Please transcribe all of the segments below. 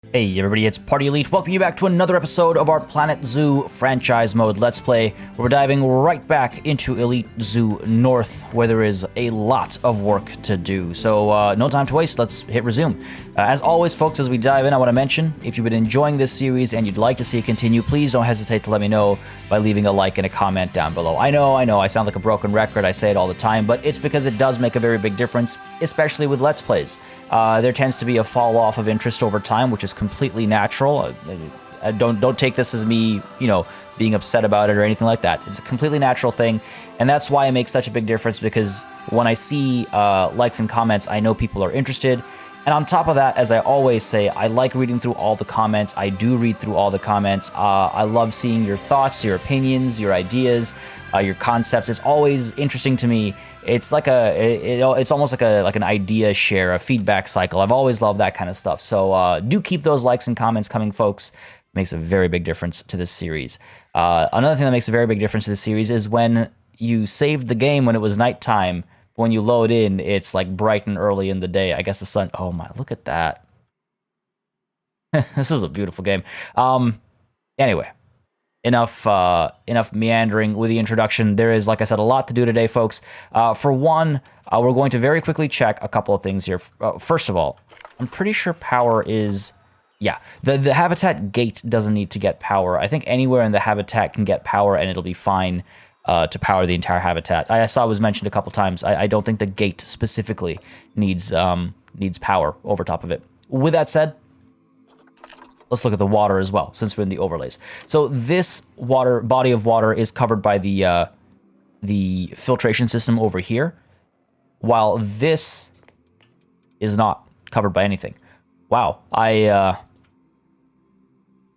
Hey everybody, it's Party Elite. Welcome you back to another episode of our Planet Zoo franchise mode Let's Play. We're diving right back into Elite Zoo North, where there is a lot of work to do. So no time to waste, let's hit resume. As always, folks, as we dive in, I want to mention, if you've been enjoying this series and you'd like to see it continue, please don't hesitate to let me know by leaving a like and a comment down below. I know, I sound like a broken record, I say it all the time, but it's because it does make a very big difference, especially with Let's Plays. There tends to be a fall off of interest over time, which is completely natural. Don't take this as me, being upset about it or anything like that. It's a completely natural thing, and that's why it makes such a big difference, because when I see likes and comments, I know people are interested. And on top of that, as I always say, I like reading through all the comments. I do read through all the comments. I love seeing your thoughts, your opinions, your ideas, your concepts. It's always interesting to me. It's like it's almost like an idea share, a feedback cycle. I've always loved that kind of stuff. So do keep those likes and comments coming, folks. It makes a very big difference to this series. Another thing that makes a very big difference to this series is when you saved the game when it was nighttime. When you load in, it's like bright and early in the day. I guess the sun. Oh my! Look at that. This is a beautiful game. Anyway. Enough meandering with the introduction. There is, like I said, a lot to do today, folks. For one, we're going to very quickly check a couple of things here. First of all, I'm pretty sure power is... Yeah, the habitat gate doesn't need to get power. I think anywhere in the habitat can get power, and it'll be fine to power the entire habitat. I saw it was mentioned a couple times. I don't think the gate specifically needs power over top of it. With that said, let's look at the water as well, since we're in the overlays. So this body of water is covered by the filtration system over here, while this is not covered by anything. Wow,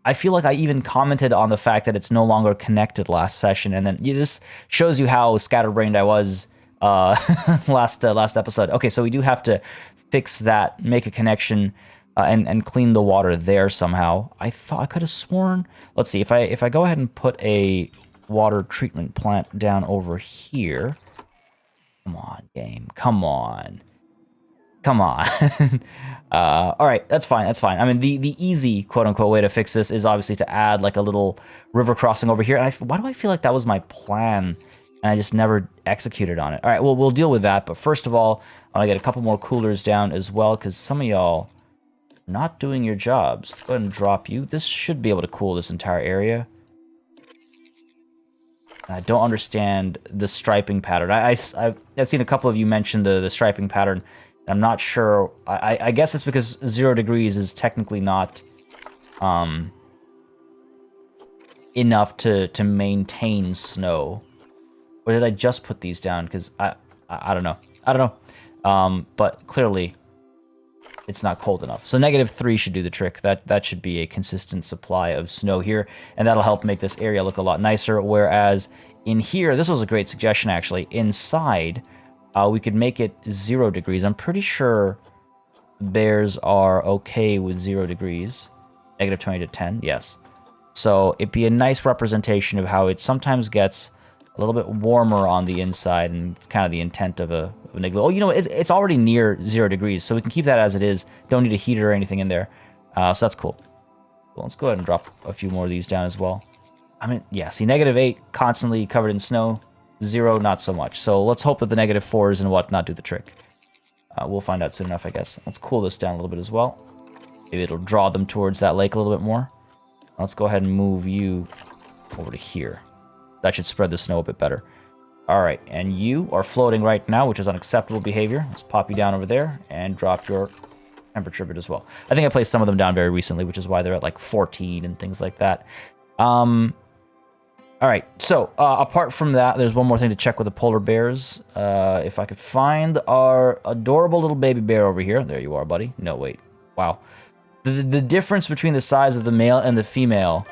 I feel like I even commented on the fact that it's no longer connected last session, and then this shows you how scatterbrained I was last episode. Okay, so we do have to fix that, make a connection. And clean the water there somehow. I thought I could have sworn. Let's see, if I go ahead and put a water treatment plant down over here. Come on, game. Come on. Come on. All right, that's fine. That's fine. I mean, the easy quote unquote way to fix this is obviously to add like a little river crossing over here. And why do I feel like that was my plan and I just never executed on it? All right, well, we'll deal with that. But first of all, I want to get a couple more coolers down as well, because some of y'all not doing your jobs. Let's go ahead and drop you. This should be able to cool this entire area. I don't understand the striping pattern. I've seen a couple of you mention the striping pattern. I'm not sure. I guess it's because 0 degrees is technically not enough to maintain snow. Or did I just put these down? Because I don't know. I don't know. But clearly it's not cold enough. So -3 should do the trick. That should be a consistent supply of snow here, and that'll help make this area look a lot nicer. Whereas in here, this was a great suggestion actually. Inside, we could make it 0 degrees. I'm pretty sure bears are okay with 0 degrees. -20 to 10, yes. So it'd be a nice representation of how it sometimes gets a little bit warmer on the inside, and it's kind of the intent of an igloo. Oh, you know, it's already near 0 degrees, so we can keep that as it is. Don't need a heater or anything in there. So that's cool. Well, let's go ahead and drop a few more of these down as well. I mean, yeah, see, -8, constantly covered in snow. 0, not so much. So let's hope that the -4s and whatnot do the trick. We'll find out soon enough, I guess. Let's cool this down a little bit as well. Maybe it'll draw them towards that lake a little bit more. Let's go ahead and move you over to here. That should spread the snow a bit better. All right, and you are floating right now, which is unacceptable behavior. Let's pop you down over there and drop your temperature bit as well. I think I placed some of them down very recently, which is why they're at like 14 and things like that. All right, so apart from that, there's one more thing to check with the polar bears. If I could find our adorable little baby bear over here. There you are, buddy. No, wait. Wow. The difference between the size of the male and the female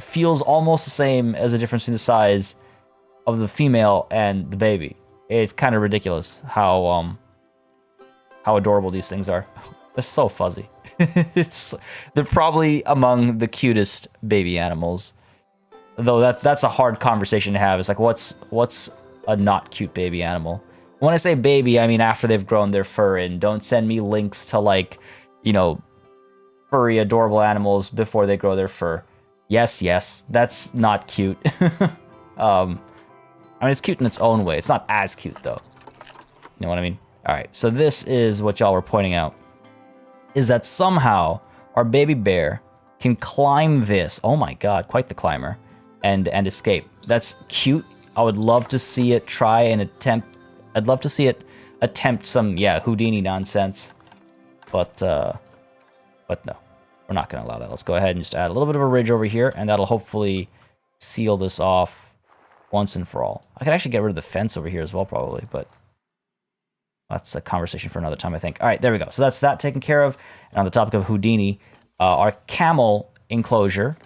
feels almost the same as the difference between the size of the female and the baby. It's kind of ridiculous how adorable these things are. They're so fuzzy. They're probably among the cutest baby animals. Though that's a hard conversation to have. It's like, what's a not cute baby animal? When I say baby, I mean after they've grown their fur in. Don't send me links to like, furry, adorable animals before they grow their fur. Yes, yes, that's not cute. I mean, it's cute in its own way. It's not as cute, though. You know what I mean? All right, so this is what y'all were pointing out, is that somehow our baby bear can climb this. Oh my god, quite the climber. And escape. That's cute. I would love to see it try and attempt. I'd love to see it attempt some, yeah, Houdini nonsense. But no. We're not going to allow that. Let's go ahead and just add a little bit of a ridge over here, and that'll hopefully seal this off once and for all. I could actually get rid of the fence over here as well, probably, but that's a conversation for another time, I think. All right, there we go. So that's that taken care of. And on the topic of Houdini, our camel enclosure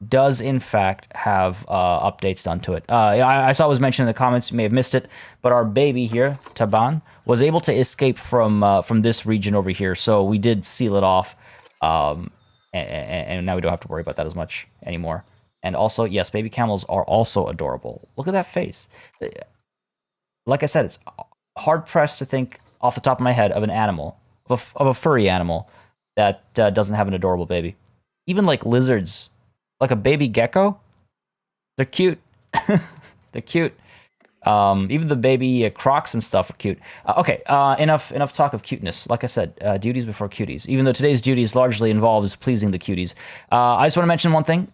does, in fact, have updates done to it. I saw it was mentioned in the comments. You may have missed it, but our baby here, Taban, was able to escape from this region over here. So we did seal it off, and now we don't have to worry about that as much anymore. And also, yes, baby camels are also adorable. Look at that face. Like I said, it's hard-pressed to think off the top of my head of an animal, of a furry animal, that doesn't have an adorable baby. Even like lizards, like a baby gecko, they're cute. They're cute. Even the baby crocs and stuff are cute. Okay, enough talk of cuteness. Like I said, duties before cuties. Even though today's duties largely involves pleasing the cuties. I just want to mention one thing.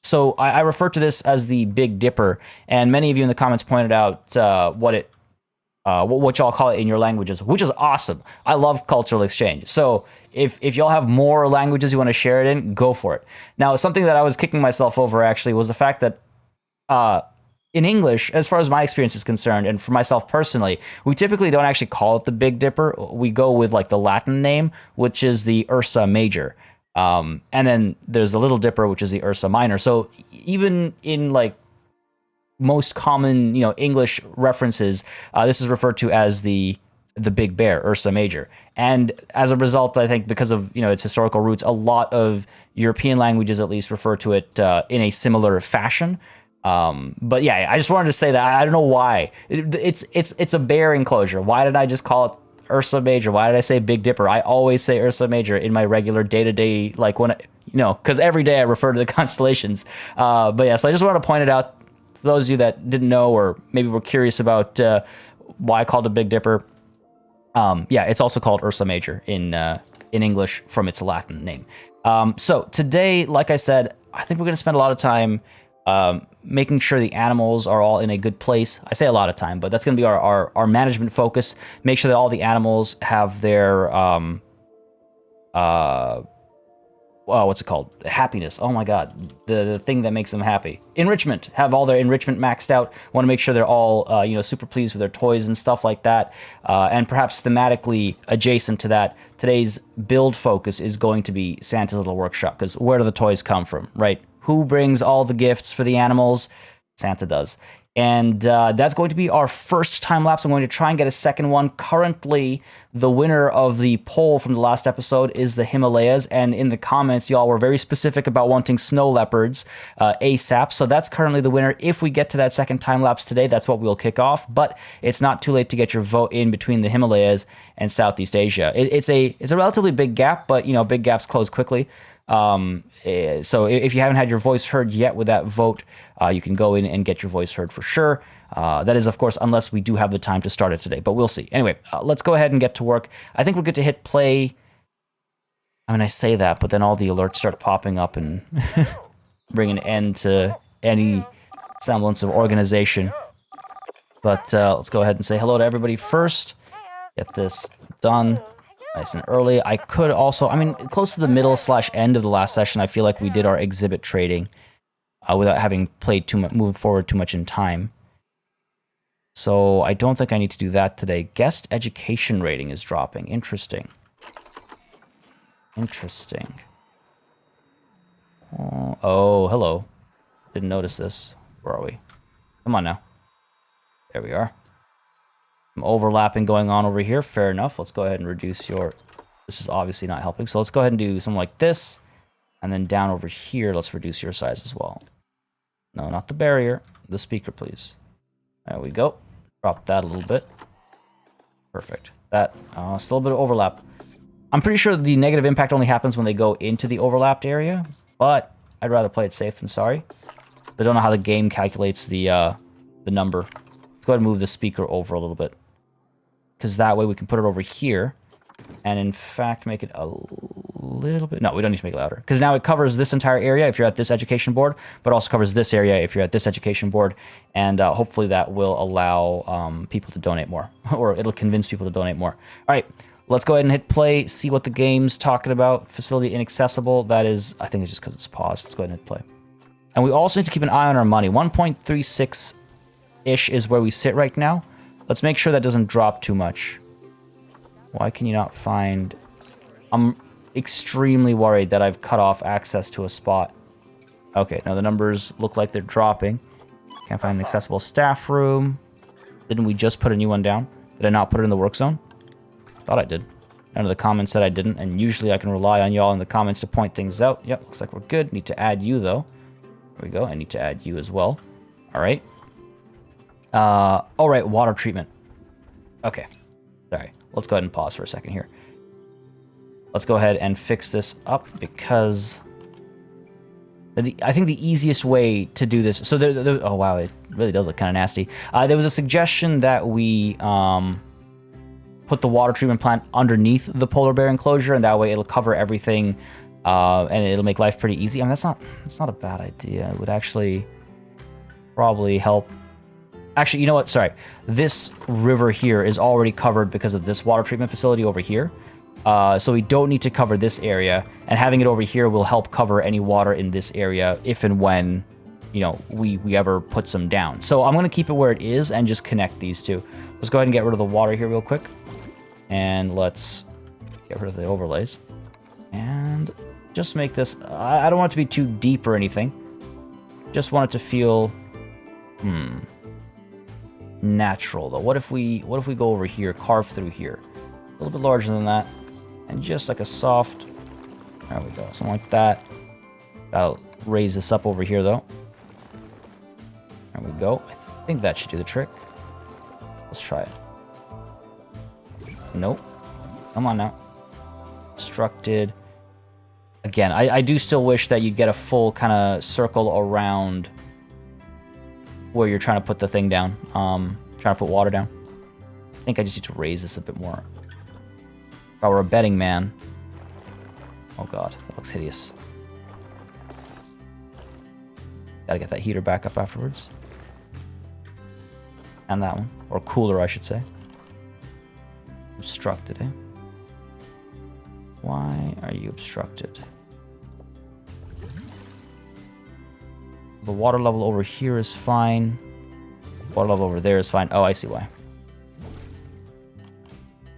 So I refer to this as the Big Dipper, and many of you in the comments pointed out what y'all call it in your languages, which is awesome. I love cultural exchange. So if y'all have more languages you want to share it in, go for it. Now, something that I was kicking myself over actually was the fact that in English, as far as my experience is concerned, and for myself personally, we typically don't actually call it the Big Dipper. We go with like the Latin name, which is the Ursa Major. And then there's the Little Dipper, which is the Ursa Minor. So even in like most common, English references, this is referred to as the Big Bear, Ursa Major. And as a result, I think because of its historical roots, a lot of European languages at least refer to it in a similar fashion. But yeah, I just wanted to say that. I don't know why. It's a bear enclosure. Why did I just call it Ursa Major? Why did I say Big Dipper? I always say Ursa Major in my regular day-to-day, like when because every day I refer to the constellations. But yeah, so I just wanted to point it out to those of you that didn't know or maybe were curious about why I called it Big Dipper. Yeah, it's also called Ursa Major in English from its Latin name. So today, like I said, I think we're going to spend a lot of time making sure the animals are all in a good place. I say a lot of time, but that's going to be our management focus. Make sure that all the animals have their what's it called? Happiness. Oh my god, the thing that makes them happy. Enrichment. Have all their enrichment maxed out. Want to make sure they're all super pleased with their toys and stuff like that. And perhaps thematically adjacent to that, today's build focus is going to be Santa's Little Workshop, because where do the toys come from, right? Who brings all the gifts for the animals? Santa does. And that's going to be our first time lapse. I'm going to try and get a second one. Currently, the winner of the poll from the last episode is the Himalayas. And in the comments, y'all were very specific about wanting snow leopards ASAP. So that's currently the winner. If we get to that second time lapse today, that's what we'll kick off. But it's not too late to get your vote in between the Himalayas and Southeast Asia. It's a relatively big gap, but big gaps close quickly. So if you haven't had your voice heard yet with that vote, you can go in and get your voice heard for sure. That is, of course, unless we do have the time to start it today, but we'll see. Anyway, let's go ahead and get to work. I think we're good to hit play. I mean, I say that, but then all the alerts start popping up and bring an end to any semblance of organization. But let's go ahead and say hello to everybody first. Get this done nice and early. I could also, close to the middle / end of the last session, I feel like we did our exhibit trading without having played too much, moved forward too much in time. So I don't think I need to do that today. Guest education rating is dropping. Interesting. Interesting. Oh, hello. Didn't notice this. Where are we? Come on now. There we are. Some overlapping going on over here. Fair enough. Let's go ahead and reduce your... This is obviously not helping. So let's go ahead and do something like this. And then down over here, let's reduce your size as well. No, not the barrier. The speaker, please. There we go. Drop that a little bit. Perfect. That, still a bit of overlap. I'm pretty sure the negative impact only happens when they go into the overlapped area, but I'd rather play it safe than sorry. I don't know how the game calculates the number. Let's go ahead and move the speaker over a little bit, because that way we can put it over here, and in fact make it a little bit... No, we don't need to make it louder, because now it covers this entire area if you're at this education board, but also covers this area if you're at this education board, and hopefully that will allow people to donate more, or it'll convince people to donate more. All right, let's go ahead and hit play, see what the game's talking about. Facility inaccessible. That is, I think it's just because it's paused. Let's go ahead and hit play. And we also need to keep an eye on our money. 1.36-ish is where we sit right now. Let's make sure that doesn't drop too much. Why can you not find... I'm extremely worried that I've cut off access to a spot. Okay, now the numbers look like they're dropping. Can't find an accessible staff room. Didn't we just put a new one down? Did I not put it in the work zone? Thought I did. None of the comments said I didn't, and usually I can rely on y'all in the comments to point things out. Yep, looks like we're good. Need to add you, though. There we go. I need to add you as well. All right. All right, water treatment. Okay. Sorry. Let's go ahead and pause for a second here. Let's go ahead and fix this up because I think the easiest way to do this... So oh, wow, it really does look kind of nasty. There was a suggestion that we put the water treatment plant underneath the polar bear enclosure, and that way it'll cover everything, and it'll make life pretty easy. I mean, that's not a bad idea. It would actually probably help. Actually, you know what? Sorry. This river here is already covered because of this water treatment facility over here. So we don't need to cover this area, and having it over here will help cover any water in this area if and when, you know, we ever put some down. So I'm going to keep it where it is and just connect these two. Let's go ahead and get rid of the water here real quick. And let's get rid of the overlays. And just make this... I don't want it to be too deep or anything. Just want it to feel... natural, though. What if we go over here, carve through here? A little bit larger than that. And just like a soft... There we go. Something like that. That'll raise this up over here, though. There we go. I think that should do the trick. Let's try it. Nope. Come on now. Obstructed. Again, I do still wish that you'd get a full kind of circle around where you're trying to put the thing down. Trying to put water down. I think I just need to raise this a bit more. If I were a betting man... Oh god, that looks hideous. Gotta get that heater back up afterwards. And that one. Or cooler, I should say. Obstructed, eh? Why are you obstructed? The water level over here is fine. Water level over there is fine. Oh, I see why.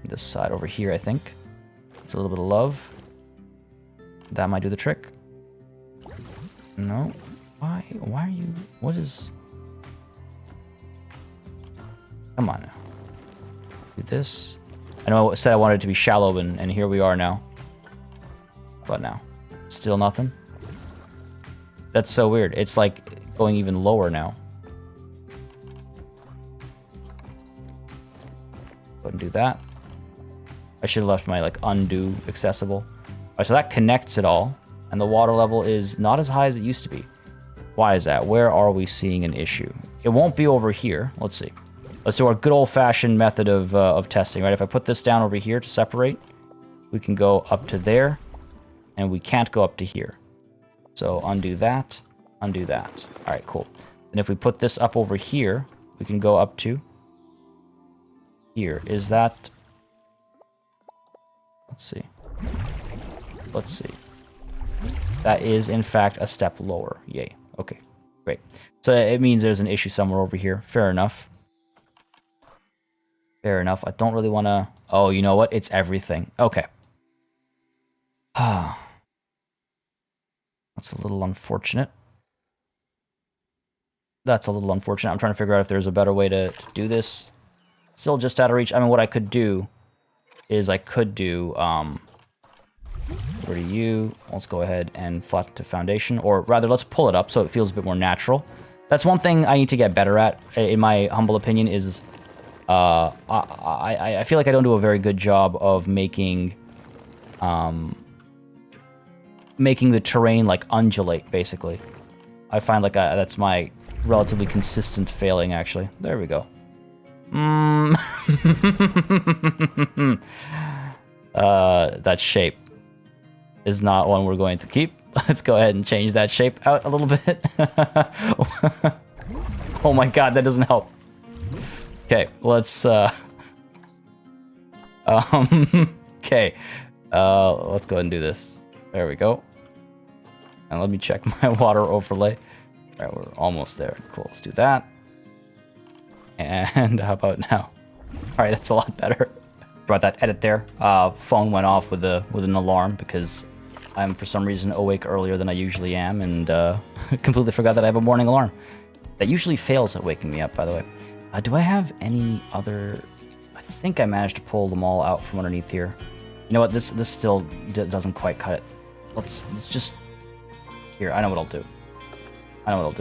This side over here, I think. It's a little bit of love. That might do the trick. No. Why are you... What is... Come on now. Do this. I know I said I wanted it to be shallow, and here we are now. What now? Still nothing? That's so weird. It's like going even lower now. Go ahead and do that. I should have left my like undo accessible. Alright, so that connects it all, and the water level is not as high as it used to be. Why is that? Where are we seeing an issue? It won't be over here. Let's see. Let's do our good old-fashioned method of testing, right? If I put this down over here to separate, we can go up to there, and we can't go up to here. So undo that, undo that. All right, cool. And if we put this up over here, we can go up to here. Is that... Let's see. Let's see. That is, in fact, a step lower. Yay. Okay, great. So it means there's an issue somewhere over here. Fair enough. Fair enough. I don't really want to... Oh, you know what? It's everything. Okay. That's a little unfortunate. That's a little unfortunate. I'm trying to figure out if there's a better way to do this. Still just out of reach. I mean, what I could do is I could do... Where do you... Let's go ahead and flatten to foundation. Or rather, let's pull it up so it feels a bit more natural. That's one thing I need to get better at, in my humble opinion, is... I feel like I don't do a very good job of making making the terrain like undulate, basically. I find like that's my relatively consistent failing, actually. There we go. That shape is not one we're going to keep. Let's go ahead and change that shape out a little bit. Oh my god, that doesn't help. Okay, let's okay. Let's go ahead and do this. There we go. And let me check my water overlay. All right, we're almost there. Cool, let's do that. And how about now? All right, that's a lot better. Brought that edit there. Phone went off with an alarm because I'm for some reason awake earlier than I usually am, and completely forgot that I have a morning alarm. That usually fails at waking me up, by the way. Do I have any other? I think I managed to pull them all out from underneath here. You know what? This still doesn't quite cut it. Let's just here. I know what I'll do.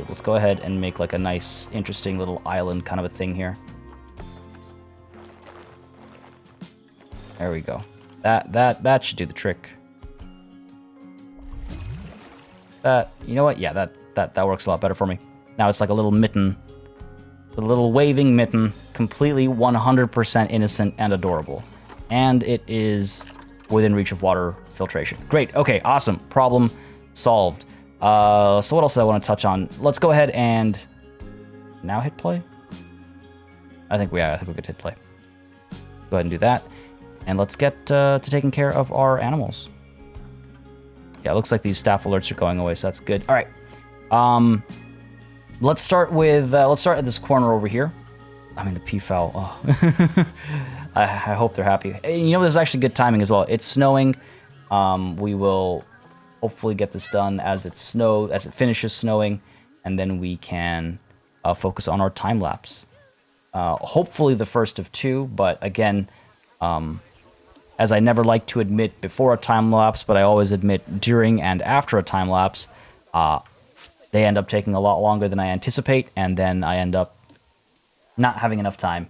Let's go ahead and make like a nice, interesting little island kind of a thing here. There we go. That should do the trick. You know what? Yeah, that works a lot better for me. Now it's like a little mitten, a little waving mitten, completely 100% innocent and adorable, and it is within reach of water filtration. Great. Okay. Awesome. Problem solved. So what else do I want to touch on? Let's go ahead and now hit play. I think we could hit play. Go ahead and do that. And let's get to taking care of our animals. Yeah, it looks like these staff alerts are going away, so that's good. All right. Let's start at this corner over here. I mean, the peafowl. Oh. I hope they're happy. You know, there's actually good timing as well. It's snowing. We will hopefully get this done as it finishes snowing, and then we can focus on our time lapse. Hopefully the first of two, but again, as I never like to admit before a time lapse, but I always admit during and after a time lapse, they end up taking a lot longer than I anticipate, and then I end up not having enough time.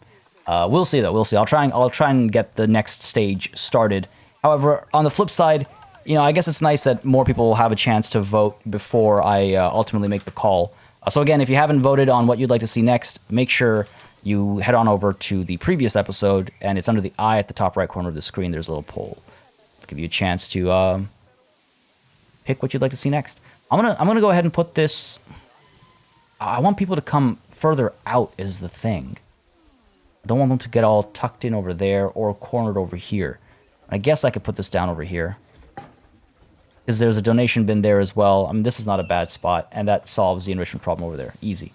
We'll see though. We'll see. I'll try and get the next stage started. However, on the flip side, you know, I guess it's nice that more people will have a chance to vote before I ultimately make the call. So again, if you haven't voted on what you'd like to see next, make sure you head on over to the previous episode, and it's under the eye at the top right corner of the screen. There's a little poll. It'll give you a chance to pick what you'd like to see next. I'm gonna go ahead and put this. I want people to come further out is the thing. I don't want them to get all tucked in over there or cornered over here. I guess I could put this down over here, because there's a donation bin there as well. I mean, this is not a bad spot, and that solves the enrichment problem over there. Easy.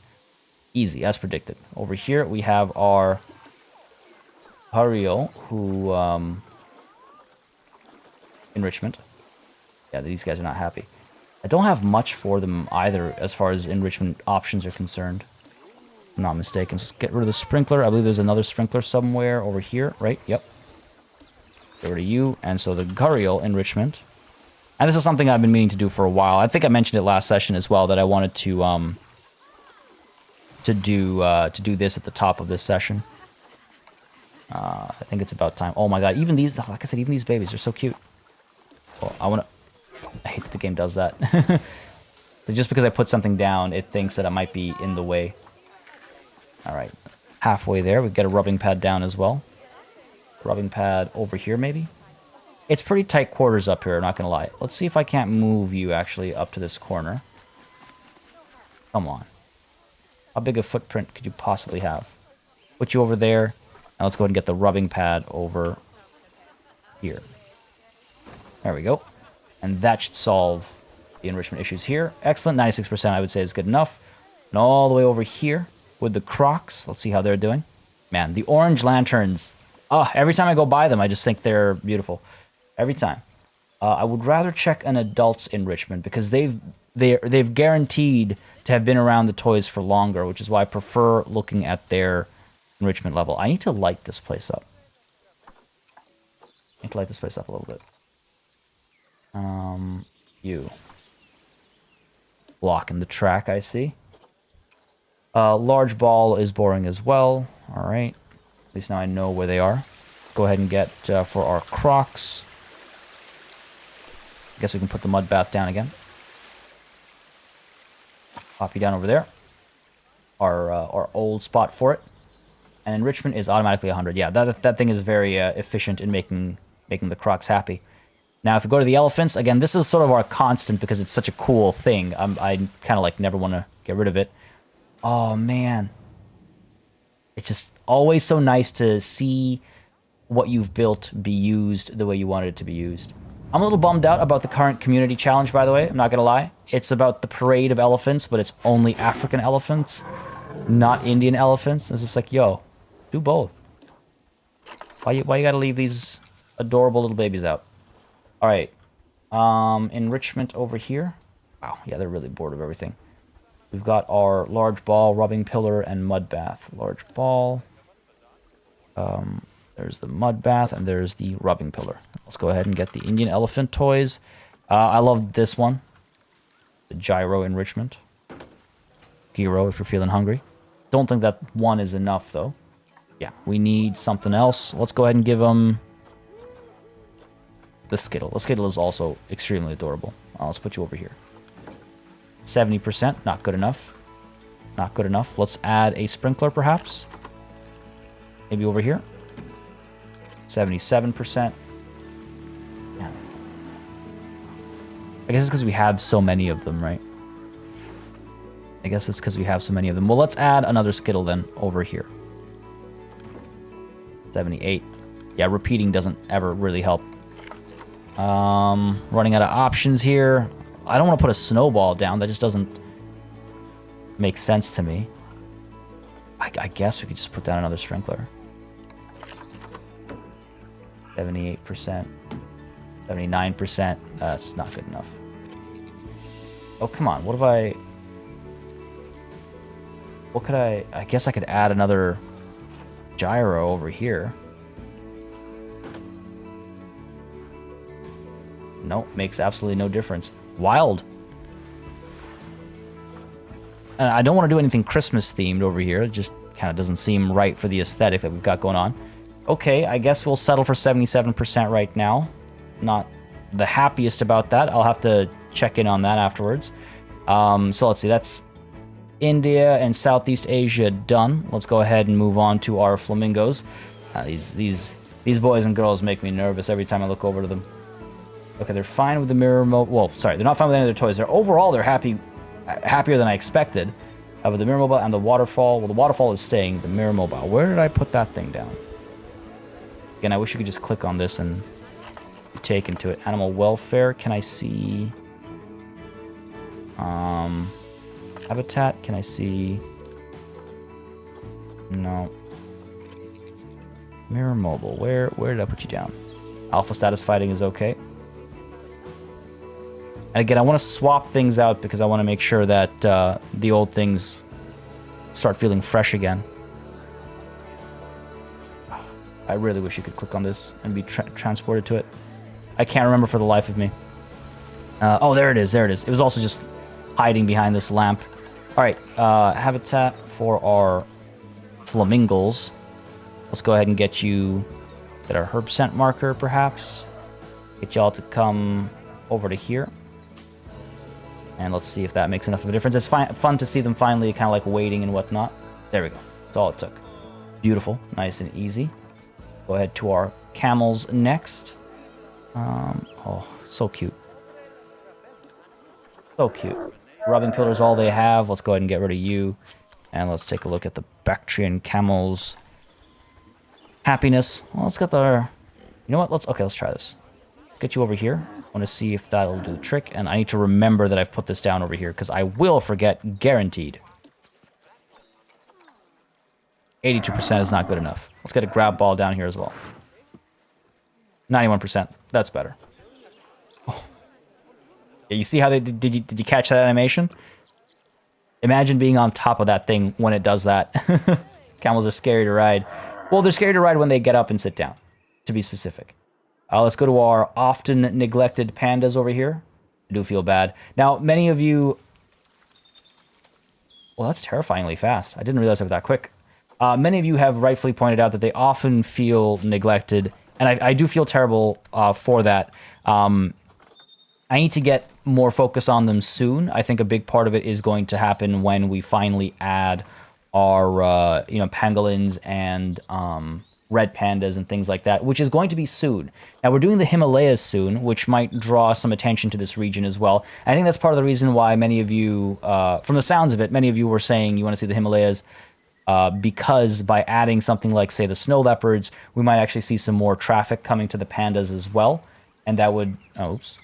Easy, as predicted. Over here, we have our Hariel, who, enrichment. Yeah, these guys are not happy. I don't have much for them either, as far as enrichment options are concerned. If I'm not mistaken. So let's get rid of the sprinkler. I believe there's another sprinkler somewhere over here, right? Yep. Get rid of you, and so the Guriel enrichment. And this is something I've been meaning to do for a while. I think I mentioned it last session as well, that I wanted to do this at the top of this session. I think it's about time. Oh my god, even these, like I said, even these babies are so cute. Well, I hate that the game does that. So just because I put something down, it thinks that it might be in the way. All right, halfway there, we get a rubbing pad down as well. Rubbing pad over here, maybe? It's pretty tight quarters up here, I'm not gonna lie. Let's see if I can't move you actually up to this corner. Come on. How big a footprint could you possibly have? Put you over there, and let's go ahead and get the rubbing pad over here. There we go. And that should solve the enrichment issues here. Excellent, 96% I would say is good enough. And all the way over here with the crocs. Let's see how they're doing. Man, the orange lanterns. Oh, every time I go by them, I just think they're beautiful. Every time. I would rather check an adult's enrichment, because they've guaranteed to have been around the toys for longer, which is why I prefer looking at their enrichment level. I need to light this place up. I need to light this place up a little bit. You. Blocking the track, I see. Large ball is boring as well. Alright. At least now I know where they are. Go ahead and get for our crocs. Guess we can put the mud bath down again. Pop you down over there. Our old spot for it. And enrichment is automatically 100. Yeah, that thing is very efficient in making the crocs happy. Now, if we go to the elephants, again, this is sort of our constant because it's such a cool thing. I kind of like never want to get rid of it. Oh, man. It's just always so nice to see what you've built be used the way you wanted it to be used. I'm a little bummed out about the current community challenge, by the way. I'm not going to lie. It's about the parade of elephants, but it's only African elephants, not Indian elephants. It's just like, yo, do both. Why you got to leave these adorable little babies out? All right. Enrichment over here. Wow, yeah, they're really bored of everything. We've got our large ball, rubbing pillar, and mud bath. Large ball. There's the mud bath, and there's the rubbing pillar. Let's go ahead and get the Indian elephant toys. I love this one. The gyro enrichment. Gyro if you're feeling hungry. Don't think that one is enough, though. Yeah, we need something else. Let's go ahead and give them the Skittle. The Skittle is also extremely adorable. Let's put you over here. 70%, not good enough. Not good enough. Let's add a sprinkler, perhaps. Maybe over here. 77%. Yeah. I guess it's because we have so many of them, right? I guess it's because we have so many of them. Well, let's add another Skittle then over here. 78. Yeah, repeating doesn't ever really help. Running out of options here. I don't want to put a snowball down. That just doesn't make sense to me. I guess we could just put down another sprinkler. 78%. 79%. That's not good enough. Oh, come on. What could I guess I could add another gyro over here. Nope, makes absolutely no difference. Wild. And I don't want to do anything Christmas themed over here. It just kind of doesn't seem right for the aesthetic that we've got going on. Okay, I guess we'll settle for 77% right now. Not the happiest about that. I'll have to check in on that afterwards. So let's see, that's India and Southeast Asia done. Let's go ahead and move on to our flamingos. These boys and girls make me nervous every time I look over to them. Okay, they're fine with the mirror mobile. Well, sorry, they're not fine with any of their toys. Overall, they're happier than I expected. With the mirror mobile and the waterfall. Well, the waterfall is staying. The mirror mobile. Where did I put that thing down? Again, I wish you could just click on this and be taken to it. Animal welfare. Can I see? Habitat. Can I see? No. Mirror mobile. Where did I put you down? Alpha status fighting is okay. And again, I want to swap things out because I want to make sure that the old things start feeling fresh again. I really wish you could click on this and be transported to it. I can't remember for the life of me. Oh, there it is. There it is. It was also just hiding behind this lamp. All right, habitat for our flamingos. Let's go ahead and get our herb scent marker, perhaps. Get y'all to come over to here. And let's see if that makes enough of a difference. It's fun to see them finally kind of like waiting and whatnot. There we go. That's all it took. Beautiful. Nice and easy. Go ahead to our camels next. Oh, so cute. So cute. Rubbing pillar is all they have. Let's go ahead and get rid of you. And let's take a look at the Bactrian camels. Happiness. Well, let's get their... You know what? Let's try this. Let's get you over here. I want to see if that'll do the trick. And I need to remember that I've put this down over here because I will forget, guaranteed. 82% is not good enough. Let's get a grab ball down here as well. 91%. That's better. Oh. Yeah, you see how they did you catch that animation? Imagine being on top of that thing when it does that. Camels are scary to ride. Well, they're scary to ride when they get up and sit down, to be specific. Let's go to our often neglected pandas over here. I do feel bad. Now, many of you... Well, that's terrifyingly fast. I didn't realize it was that quick. Many of you have rightfully pointed out that they often feel neglected, and I do feel terrible for that. I need to get more focus on them soon. I think a big part of it is going to happen when we finally add our, you know, pangolins and red pandas and things like that, which is going to be soon. Now, we're doing the Himalayas soon, which might draw some attention to this region as well. I think that's part of the reason why many of you, from the sounds of it, many of you were saying you want to see the Himalayas, because by adding something like, say, the snow leopards, we might actually see some more traffic coming to the pandas as well. And that would... Oh, oops.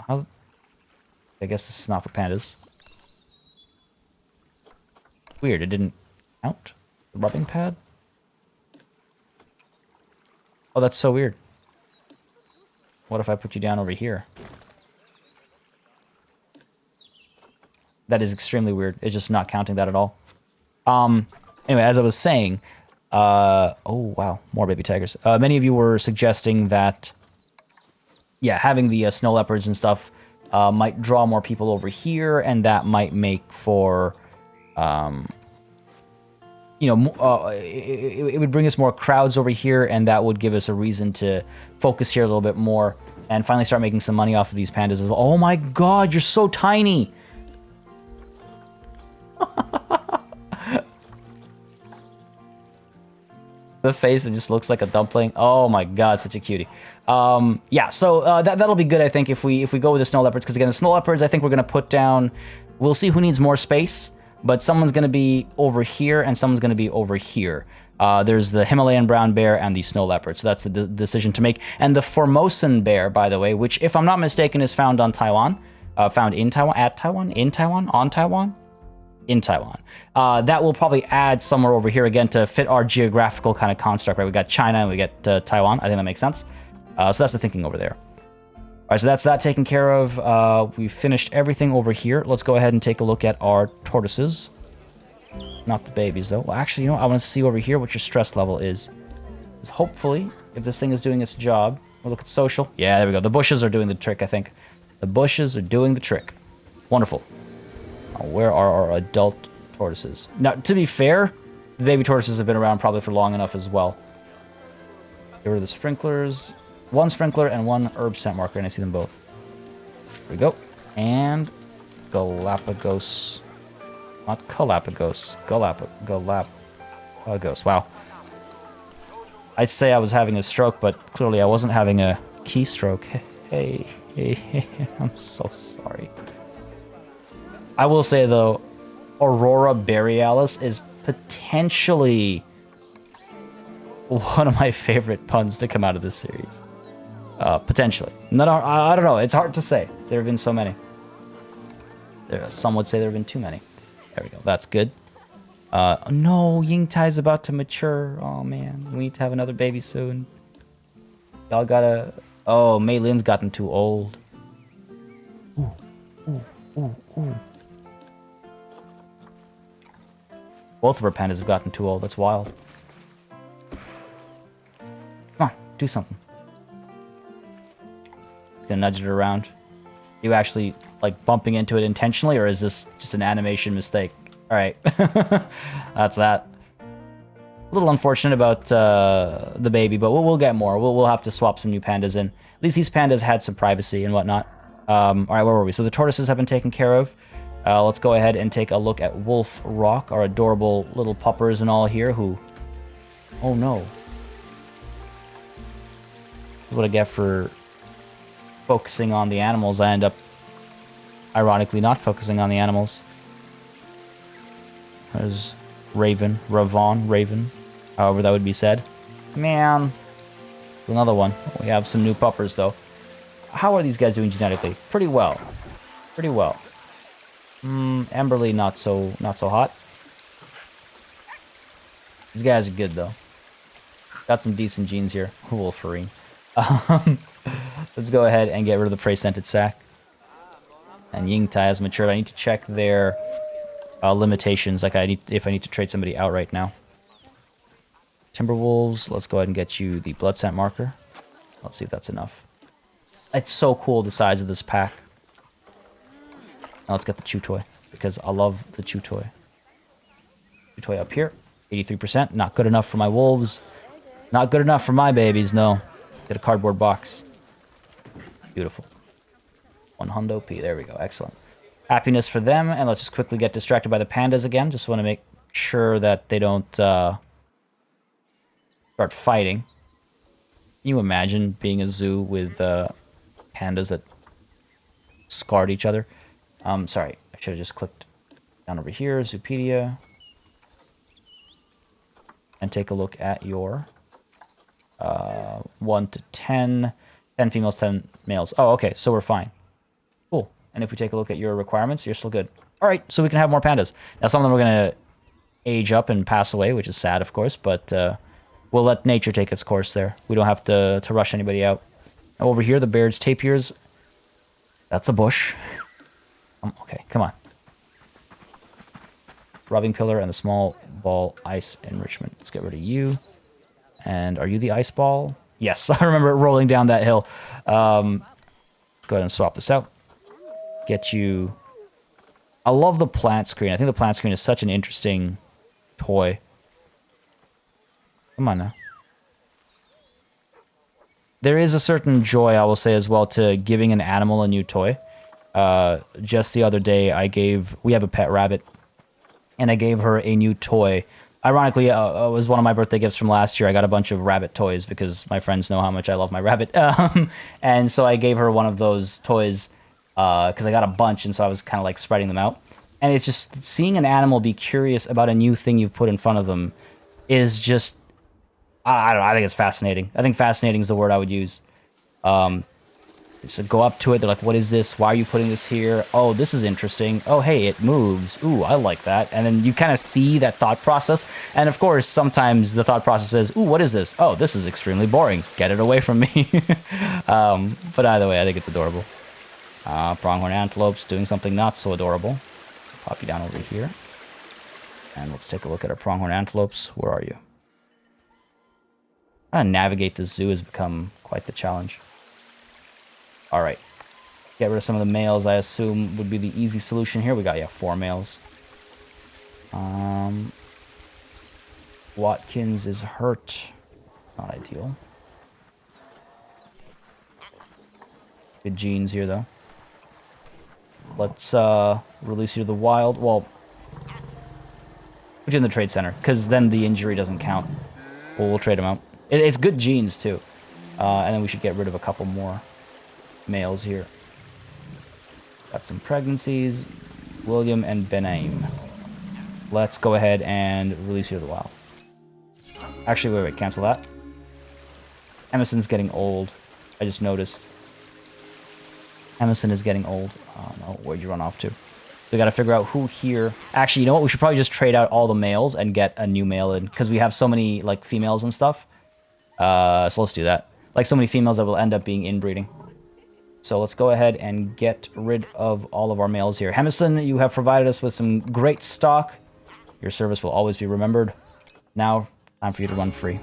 How? I guess this is not for pandas. Weird, it didn't count. The rubbing pad? Oh, that's so weird. What if I put you down over here? That is extremely weird. It's just not counting that at all. Anyway, as I was saying, oh wow, more baby tigers. Many of you were suggesting that, yeah, having the snow leopards and stuff might draw more people over here, and that might make for, you know, it would bring us more crowds over here, and that would give us a reason to focus here a little bit more and finally start making some money off of these pandas as well. Oh my god, you're so tiny! The face, it just looks like a dumpling. Oh my god, such a cutie. Yeah, so that'll be good, I think, if we go with the snow leopards, because again, the snow leopards, I think we're gonna put down. We'll see who needs more space, but someone's gonna be over here and someone's gonna be over here. There's the Himalayan brown bear and the snow leopard, so that's the decision to make. And the Formosan bear, by the way, which, if I'm not mistaken, is found on Taiwan, found in Taiwan, at Taiwan, in Taiwan, on Taiwan. In Taiwan. That will probably add somewhere over here again to fit our geographical kind of construct, right? We got China and we got Taiwan. I think that makes sense. So that's the thinking over there. All right, so that's that taken care of. We've finished everything over here. Let's go ahead and take a look at our tortoises. Not the babies, though. Well, actually, you know what? I want to see over here what your stress level is. Because hopefully, if this thing is doing its job, we'll look at social. Yeah, there we go. The bushes are doing the trick, I think. The bushes are doing the trick. Wonderful. Where are our adult tortoises? Now, to be fair, the baby tortoises have been around probably for long enough as well. Get rid of the sprinklers. One sprinkler and one herb scent marker, and I see them both. There we go. And Galapagos. Not Galapagos. Galapagos. Wow. I'd say I was having a stroke, but clearly I wasn't having a keystroke. Hey, I'm so sorry. I will say, though, Aurora Borealis is potentially one of my favorite puns to come out of this series. Potentially. No, I don't know. It's hard to say. There have been so many. Some would say there have been too many. There we go. That's good. No, Yingtai's about to mature. Oh, man. We need to have another baby soon. Y'all gotta... Oh, Mei Lin's gotten too old. Ooh. Both of our pandas have gotten too old. That's wild. Come on, do something. Gonna nudge it around. You actually, like, bumping into it intentionally, or is this just an animation mistake? Alright. That's that. A little unfortunate about the baby, but we'll get more. We'll have to swap some new pandas in. At least these pandas had some privacy and whatnot. Alright, where were we? So the tortoises have been taken care of. Let's go ahead and take a look at Wolf Rock, our adorable little puppers and all here who... Oh no. This is what I get for focusing on the animals. I end up, ironically, not focusing on the animals. There's Raven, however that would be said. Man. Another one. We have some new puppers, though. How are these guys doing genetically? Pretty well. Emberly, not so hot. These guys are good, though. Got some decent genes here. Wolverine. Let's go ahead and get rid of the prey-scented sack. And Yingtai has matured. I need to check their limitations, like if I need to trade somebody out right now. Timberwolves, let's go ahead and get you the blood scent marker. Let's see if that's enough. It's so cool, the size of this pack. Now let's get the chew toy, because I love the chew toy. Chew toy up here, 83%. Not good enough for my wolves. Not good enough for my babies, no. Get a cardboard box. Beautiful. 100 P. There we go. Excellent. Happiness for them. And let's just quickly get distracted by the pandas again. Just want to make sure that they don't start fighting. Can you imagine being a zoo with pandas that scarred each other? Sorry. I should have just clicked down over here. Zoopedia. And take a look at your 1 to 10. 10 females, 10 males. Oh, okay. So we're fine. Cool. And if we take a look at your requirements, you're still good. All right. So we can have more pandas. Now, some of them are going to age up and pass away, which is sad, of course. But we'll let nature take its course there. We don't have to rush anybody out. Now, over here, the Baird's tapirs. That's a bush. Okay. Come on. Rubbing pillar and the small ball ice enrichment. Let's get rid of you. And are you the ice ball? Yes, I remember it rolling down that hill. Go ahead and swap this out. Get you... I love the plant screen. I think the plant screen is such an interesting toy. Come on now. There is a certain joy, I will say as well, to giving an animal a new toy. Just the other day, we have a pet rabbit, and I gave her a new toy. Ironically, it was one of my birthday gifts from last year. I got a bunch of rabbit toys because my friends know how much I love my rabbit. And so I gave her one of those toys because I got a bunch, and so I was kind of like spreading them out. And it's just seeing an animal be curious about a new thing you've put in front of them is just, I don't know, I think it's fascinating. I think fascinating is the word I would use. Just go up to it. They're like, what is this? Why are you putting this here? Oh, this is interesting. Oh, hey, it moves. Ooh, I like that. And then you kind of see that thought process. And of course, sometimes the thought process is, ooh, what is this? Oh, this is extremely boring. Get it away from me. But either way, I think it's adorable. Pronghorn Antelopes doing something not so adorable. Pop you down over here. And let's take a look at our Pronghorn Antelopes. Where are you? Trying to navigate the zoo has become quite the challenge. All right. Get rid of some of the males, I assume, would be the easy solution here. We got, 4 males. Watkins is hurt. Not ideal. Good genes here, though. Let's release you to the wild. Well, put you in the trade center, because then the injury doesn't count. We'll trade him out. It's good genes, too. And then we should get rid of a couple more males here. Got some pregnancies. William and Benaim. Let's go ahead and release you to the wild. Actually, wait, cancel that. Emerson's getting old. I just noticed. Emerson is getting old. Oh no, where'd you run off to? We gotta figure out who here... Actually, you know what? We should probably just trade out all the males and get a new male in, because we have so many, like, females and stuff. So let's do that. Like, so many females that will end up being inbreeding. So let's go ahead and get rid of all of our males here. Hemison, you have provided us with some great stock. Your service will always be remembered. Now, time for you to run free.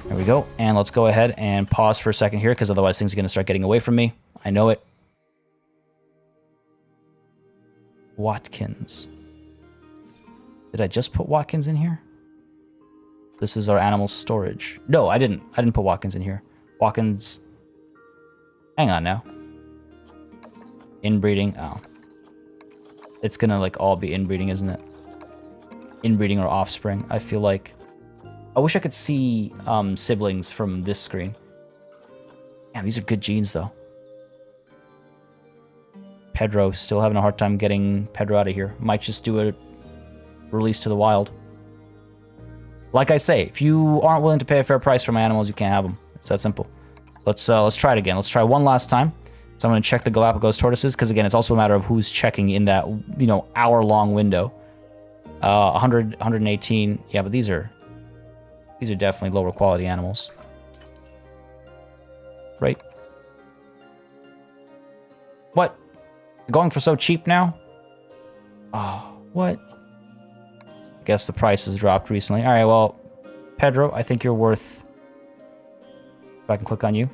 There we go. And let's go ahead and pause for a second here, because otherwise things are going to start getting away from me. I know it. Watkins. Did I just put Watkins in here? This is our animal storage. No, I didn't. I didn't put Watkins in here. Watkins... Hang on now. Inbreeding. Oh. It's gonna, like, all be inbreeding, isn't it? Inbreeding or offspring. I feel like... I wish I could see siblings from this screen. Man, these are good genes, though. Pedro, still having a hard time getting Pedro out of here. Might just do a release to the wild. Like I say, if you aren't willing to pay a fair price for my animals, you can't have them. It's that simple. Let's try it again. Let's try one last time. So I'm going to check the Galapagos Tortoises, because again, it's also a matter of who's checking in that, hour-long window. 100, 118. Yeah, but these are definitely lower quality animals. Right? What? You're going for so cheap now? Oh, what? I guess the price has dropped recently. All right, well, Pedro, I think you're worth... If I can click on you.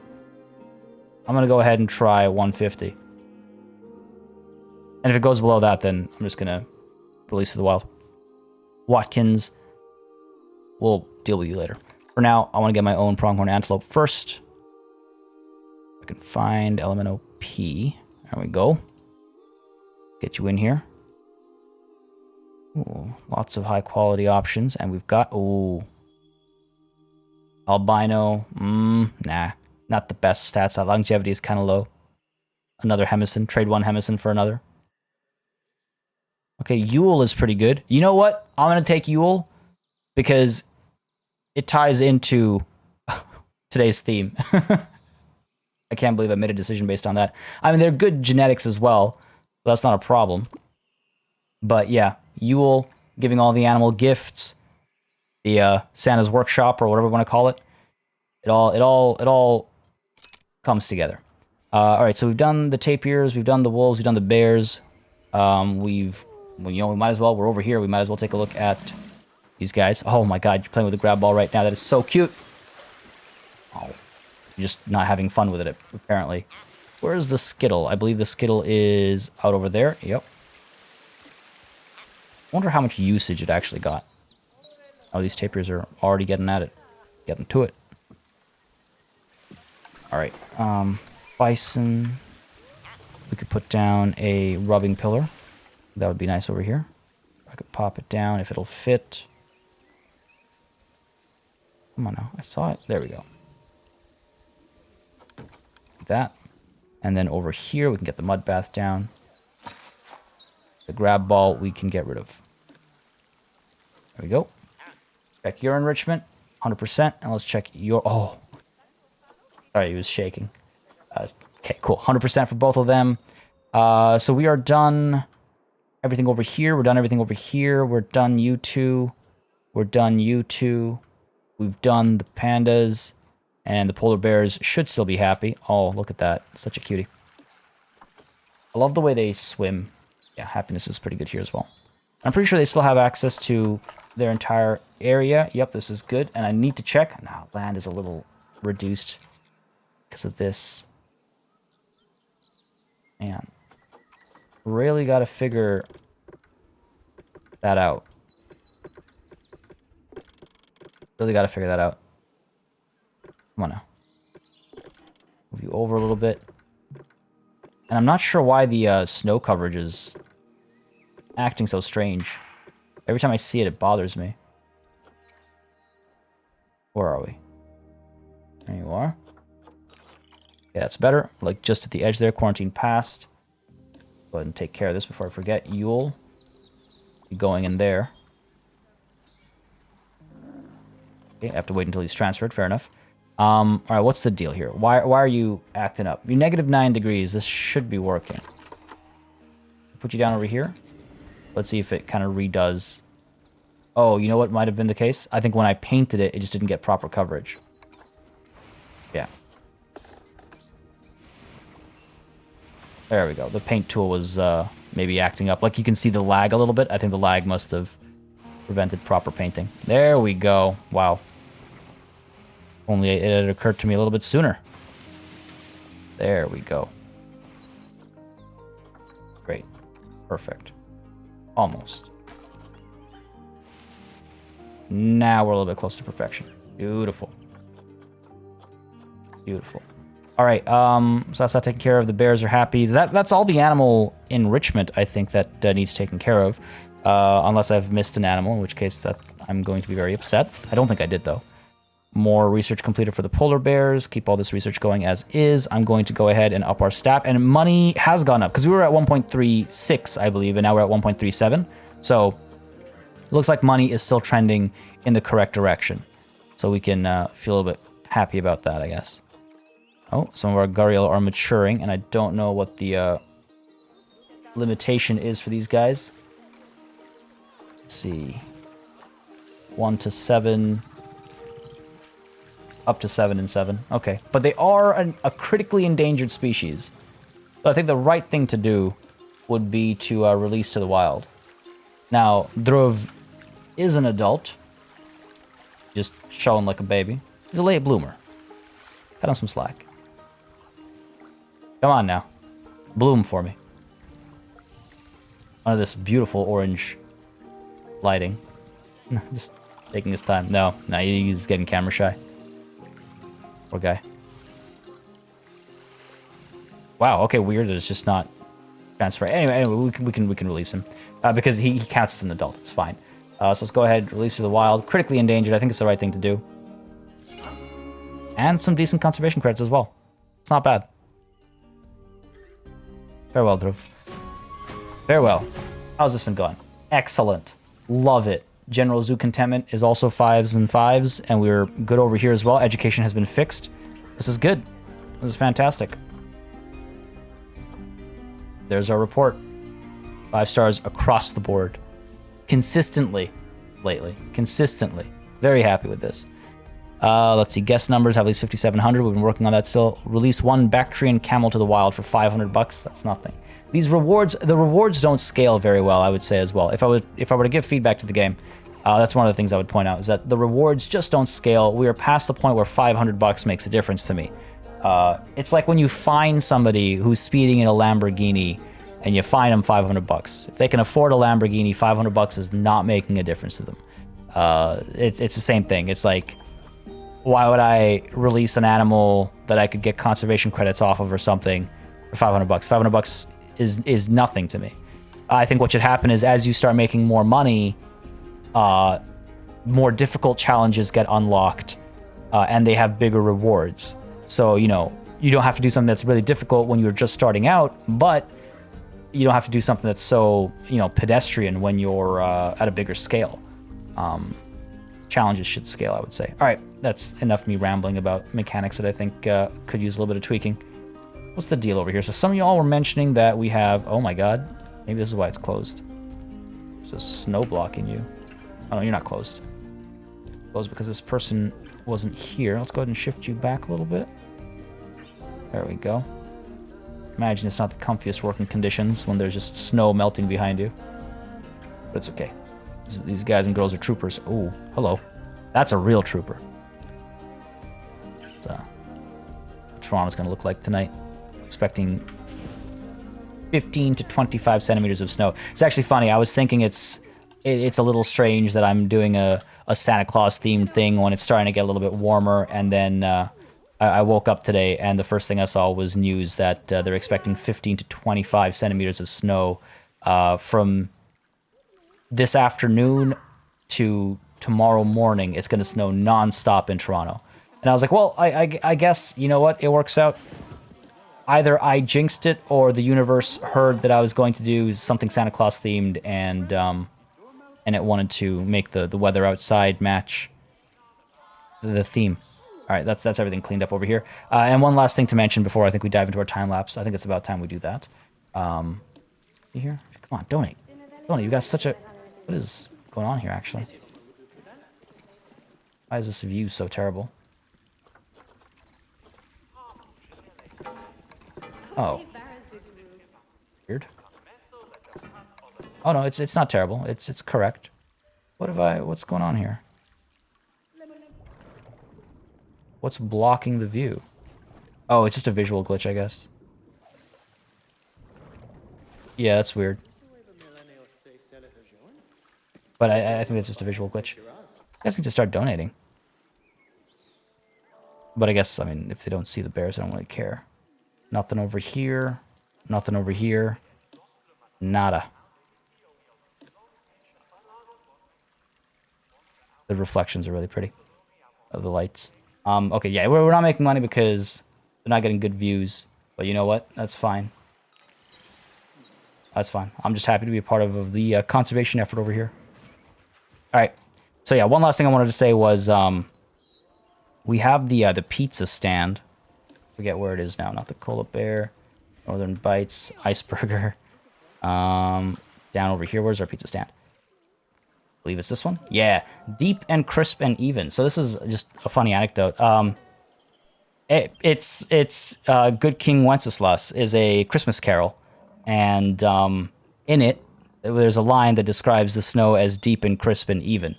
I'm going to go ahead and try 150. And if it goes below that, then I'm just going to release to the wild. Watkins, we'll deal with you later. For now, I want to get my own Pronghorn Antelope first. I can find elemental P. There we go. Get you in here. Ooh, lots of high quality options, and we've got albino. Nah, not the best stats. That longevity is kind of low. Another Hemison. Trade one Hemison for another. Okay, Yule is pretty good. You know what? I'm gonna take Yule because it ties into today's theme. I can't believe I made a decision based on that. I mean, they're good genetics as well, so that's not a problem. But yeah, Yule giving all the animal gifts, the Santa's workshop or whatever we want to call it. It all comes together. All right, so we've done the tapirs, we've done the wolves, we've done the bears. We might as well. We're over here. We might as well take a look at these guys. Oh my God, you're playing with the grab ball right now. That is so cute. Oh, you're just not having fun with it apparently. Where's the Skittle? I believe the Skittle is out over there. Yep. Wonder how much usage it actually got. Oh, these tapirs are already getting at it. Getting to it. Alright. Bison. We could put down a rubbing pillar. That would be nice over here. I could pop it down if it'll fit. Come on now. I saw it. There we go. That. And then over here, we can get the mud bath down. The grab ball, we can get rid of. There we go. Check your enrichment, 100%. And let's check your... Oh. Sorry, he was shaking. Okay, cool. 100% for both of them. So we are done everything over here. We're done everything over here. We're done you two. We're done you two. We've done the pandas. And the polar bears should still be happy. Oh, look at that. Such a cutie. I love the way they swim. Yeah, happiness is pretty good here as well. I'm pretty sure they still have access to their entire area. Yep, this is good. And I need to check. Now, land is a little reduced because of this. Man. Really got to figure that out. Really got to figure that out. Come on now. Move you over a little bit. And I'm not sure why the snow coverage is acting so strange. Every time I see it, it bothers me. Where are we? There you are. Okay, that's better. Like just at the edge there, quarantine passed. Go ahead and take care of this before I forget. Yule. Be going in there. Okay, I have to wait until he's transferred. Fair enough. All right, what's the deal here? Why are you acting up? You're -9 degrees. This should be working. Put you down over here. Let's see if it kind of redoes. Oh, you know what might have been the case? I think when I painted it, it just didn't get proper coverage. Yeah. There we go. The paint tool was maybe acting up. Like you can see the lag a little bit. I think the lag must have prevented proper painting. There we go. Wow. Only it had occurred to me a little bit sooner. There we go. Great. Perfect. Almost. Now we're a little bit close to perfection. Beautiful. Beautiful. All right, so that's that taken care of. The bears are happy. That's all the animal enrichment, I think, that needs taken care of. Unless I've missed an animal, in which case that I'm going to be very upset. I don't think I did, though. More research completed for the polar bears. Keep all this research going as is. I'm going to go ahead and up our staff. And money has gone up, because we were at 1.36, I believe, and now we're at 1.37. So it looks like money is still trending in the correct direction. So we can feel a little bit happy about that, I guess. Oh, some of our Guriel are maturing, and I don't know what the limitation is for these guys. Let's see. 1 to 7... Up to 7 and 7. Okay. But they are a critically endangered species. So I think the right thing to do would be to release to the wild. Now, Druv is an adult. Just showing like a baby. He's a late bloomer. Cut him some slack. Come on now. Bloom for me. Under this beautiful orange lighting. Just taking his time. No, he's getting camera shy. Poor guy. Wow, okay, weird. It's just not transfer. Anyway, we can release him because he counts as an adult. It's fine. So let's go ahead, release to the wild. Critically endangered. I think it's the right thing to do. And some decent conservation credits as well. It's not bad. Farewell, Dhruv. Farewell. How's this been going? Excellent. Love it. General Zoo Contentment is also 5s and 5s, and we're good over here as well. Education has been fixed. This is good. This is fantastic. There's our report. 5 stars across the board. Consistently lately. Consistently. Very happy with this. Let's see. Guest numbers have at least 5,700. We've been working on that still. Release 1 Bactrian camel to the wild for 500 bucks. That's nothing. These rewards, the rewards don't scale very well, I would say as well. If I were to give feedback to the game, that's one of the things I would point out, is that the rewards just don't scale. We are past the point where 500 bucks makes a difference to me. It's like when you find somebody who's speeding in a Lamborghini and you fine them 500 bucks. If they can afford a Lamborghini, 500 bucks is not making a difference to them. It's the same thing. It's like, why would I release an animal that I could get conservation credits off of or something for 500 bucks? 500 bucks is nothing to me. I think what should happen is, as you start making more money, more difficult challenges get unlocked, and they have bigger rewards. So, you know, you don't have to do something that's really difficult when you're just starting out, but you don't have to do something that's so, you know, pedestrian when you're at a bigger scale. Challenges should scale, I would say. All right, that's enough of me rambling about mechanics that I think could use a little bit of tweaking. What's the deal over here? So some of y'all were mentioning that we have... Oh my god. Maybe this is why it's closed. There's a snow blocking you. Oh no, you're not closed. Closed because this person wasn't here. Let's go ahead and shift you back a little bit. There we go. Imagine it's not the comfiest working conditions when there's just snow melting behind you. But it's okay. These guys and girls are troopers. Oh, hello. That's a real trooper. So, what Toronto's going to look like tonight. Expecting 15 to 25 centimeters of snow. It's actually funny. I was thinking it's a little strange that I'm doing a Santa Claus themed thing when it's starting to get a little bit warmer, and then I woke up today and the first thing I saw was news that they're expecting 15 to 25 centimeters of snow from this afternoon to tomorrow morning. It's going to snow nonstop in Toronto. And I was like, well, I guess, you know what? It works out. Either I jinxed it or the universe heard that I was going to do something Santa Claus themed, and it wanted to make the weather outside match the theme. All right, that's everything cleaned up over here. And one last thing to mention before I think we dive into our time lapse. I think it's about time we do that. You here? Come on, donate. Donate. You got such a... What is going on here, actually? Why is this view so terrible? Oh. Weird. Oh no, it's not terrible. It's correct. What's going on here? What's blocking the view? Oh, it's just a visual glitch, I guess. Yeah, that's weird. But I think it's just a visual glitch. I guess I need to start donating. But I guess, I mean, if they don't see the bears, I don't really care. Nothing over here. Nothing over here. Nada. The reflections are really pretty of the lights. Okay, yeah, we're not making money because they're not getting good views. But you know what? That's fine. That's fine. I'm just happy to be a part of the conservation effort over here. All right. So yeah, one last thing I wanted to say was we have the pizza stand. Forget where it is now. Not the Cola Bear, Northern Bites, Iceberger. Down over here. Where's our pizza stand? I believe it's this one. Yeah, deep and crisp and even. So this is just a funny anecdote. It's Good King Wenceslas is a Christmas carol, and in it there's a line that describes the snow as deep and crisp and even.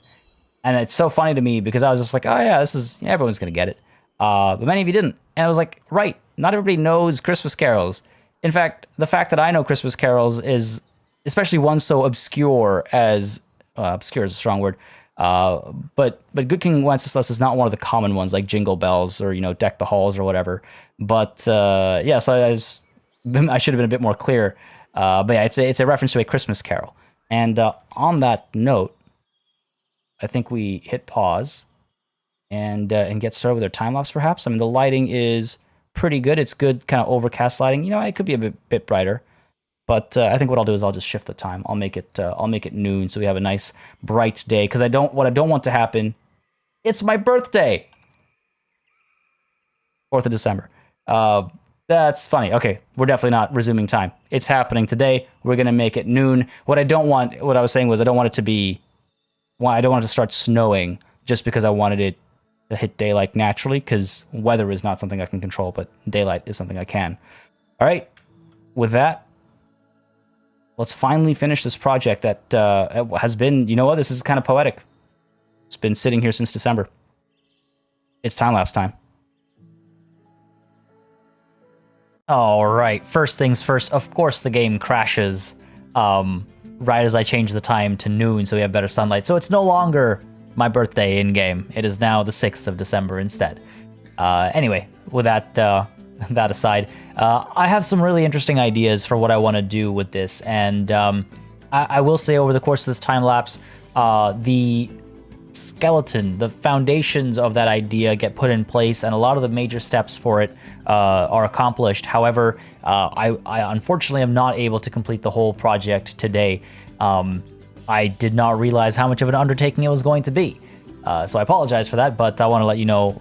And it's so funny to me because I was just like, oh yeah, this is, everyone's gonna get it. But many of you didn't. And I was like, right, not everybody knows Christmas carols. In fact, the fact that I know Christmas carols is, especially one so obscure as, obscure is a strong word, but Good King Wenceslas is not one of the common ones like Jingle Bells or, you know, Deck the Halls or whatever. But yeah, so I was I should have been a bit more clear. But yeah, it's a reference to A Christmas Carol. And on that note, I think we hit pause and get started with our time lapse. Perhaps. I mean, the lighting is pretty good. It's good, kind of overcast lighting. You know, it could be a bit brighter. But I think what I'll do is I'll just shift the time. I'll make it noon so we have a nice bright day. Because what I don't want to happen. It's my birthday. 4th of December. That's funny. Okay, we're definitely not resuming time. It's happening today. We're gonna make it noon. What I was saying was I don't want it to be. I don't want it to start snowing just because I wanted it to hit daylight naturally. Because weather is not something I can control, but daylight is something I can. All right. With that, let's finally finish this project that has been. You know what? This is kind of poetic. It's been sitting here since December. It's time-lapse time. All right, first things first, of course the game crashes right as I change the time to noon so we have better sunlight. So it's no longer my birthday in-game. It is now the 6th of December instead. Anyway, with that aside, I have some really interesting ideas for what I want to do with this. And I will say over the course of this time-lapse, the skeleton, the foundations of that idea get put in place, and a lot of the major steps for it are accomplished. However, I unfortunately am not able to complete the whole project today. I did not realize how much of an undertaking it was going to be. So I apologize for that, but I want to let you know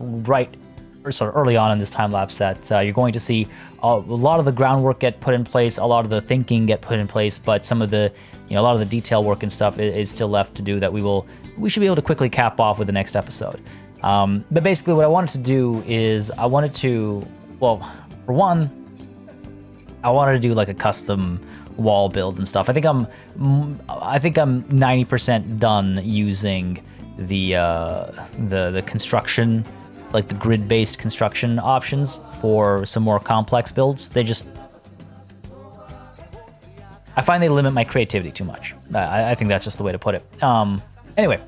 sort of early on in this time lapse that you're going to see a lot of the groundwork get put in place, a lot of the thinking get put in place, but some of the, a lot of the detail work and stuff is still left to do that we should be able to quickly cap off with the next episode. But basically what I wanted to do is I wanted to do like a custom wall build and stuff. I think I'm 90% done using the construction, like the grid-based construction options for some more complex builds. I find they limit my creativity too much. I think that's just the way to put it. Anyway,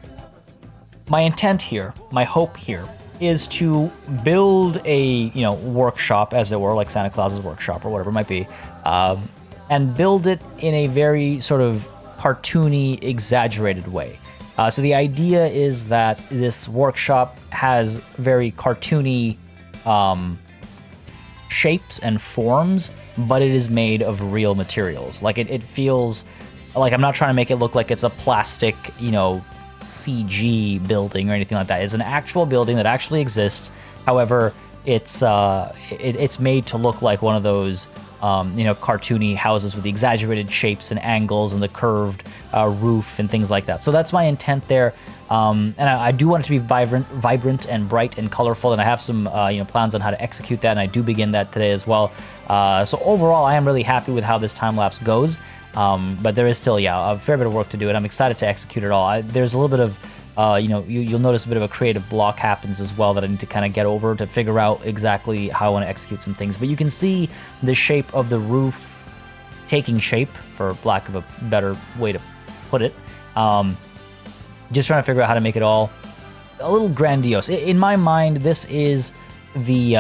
my intent here, my hope here, is to build a workshop, as it were, like Santa Claus's workshop or whatever it might be, and build it in a very sort of cartoony, exaggerated way. So the idea is that this workshop has very cartoony shapes and forms, but it is made of real materials. Like it feels like I'm not trying to make it look like it's a plastic, CG building or anything like that. It's an actual building that actually exists. However, it's made to look like one of those cartoony houses with the exaggerated shapes and angles and the curved roof and things like that. So that's my intent there. And I do want it to be vibrant and bright and colorful, and I have some plans on how to execute that, and I do begin that today as well. So overall, I am really happy with how this time lapse goes. But there is still, a fair bit of work to do, and I'm excited to execute it all. There's a little bit of, you'll notice a bit of a creative block happens as well that I need to kind of get over to figure out exactly how I want to execute some things. But you can see the shape of the roof taking shape, for lack of a better way to put it. Just trying to figure out how to make it all a little grandiose. In my mind, this is the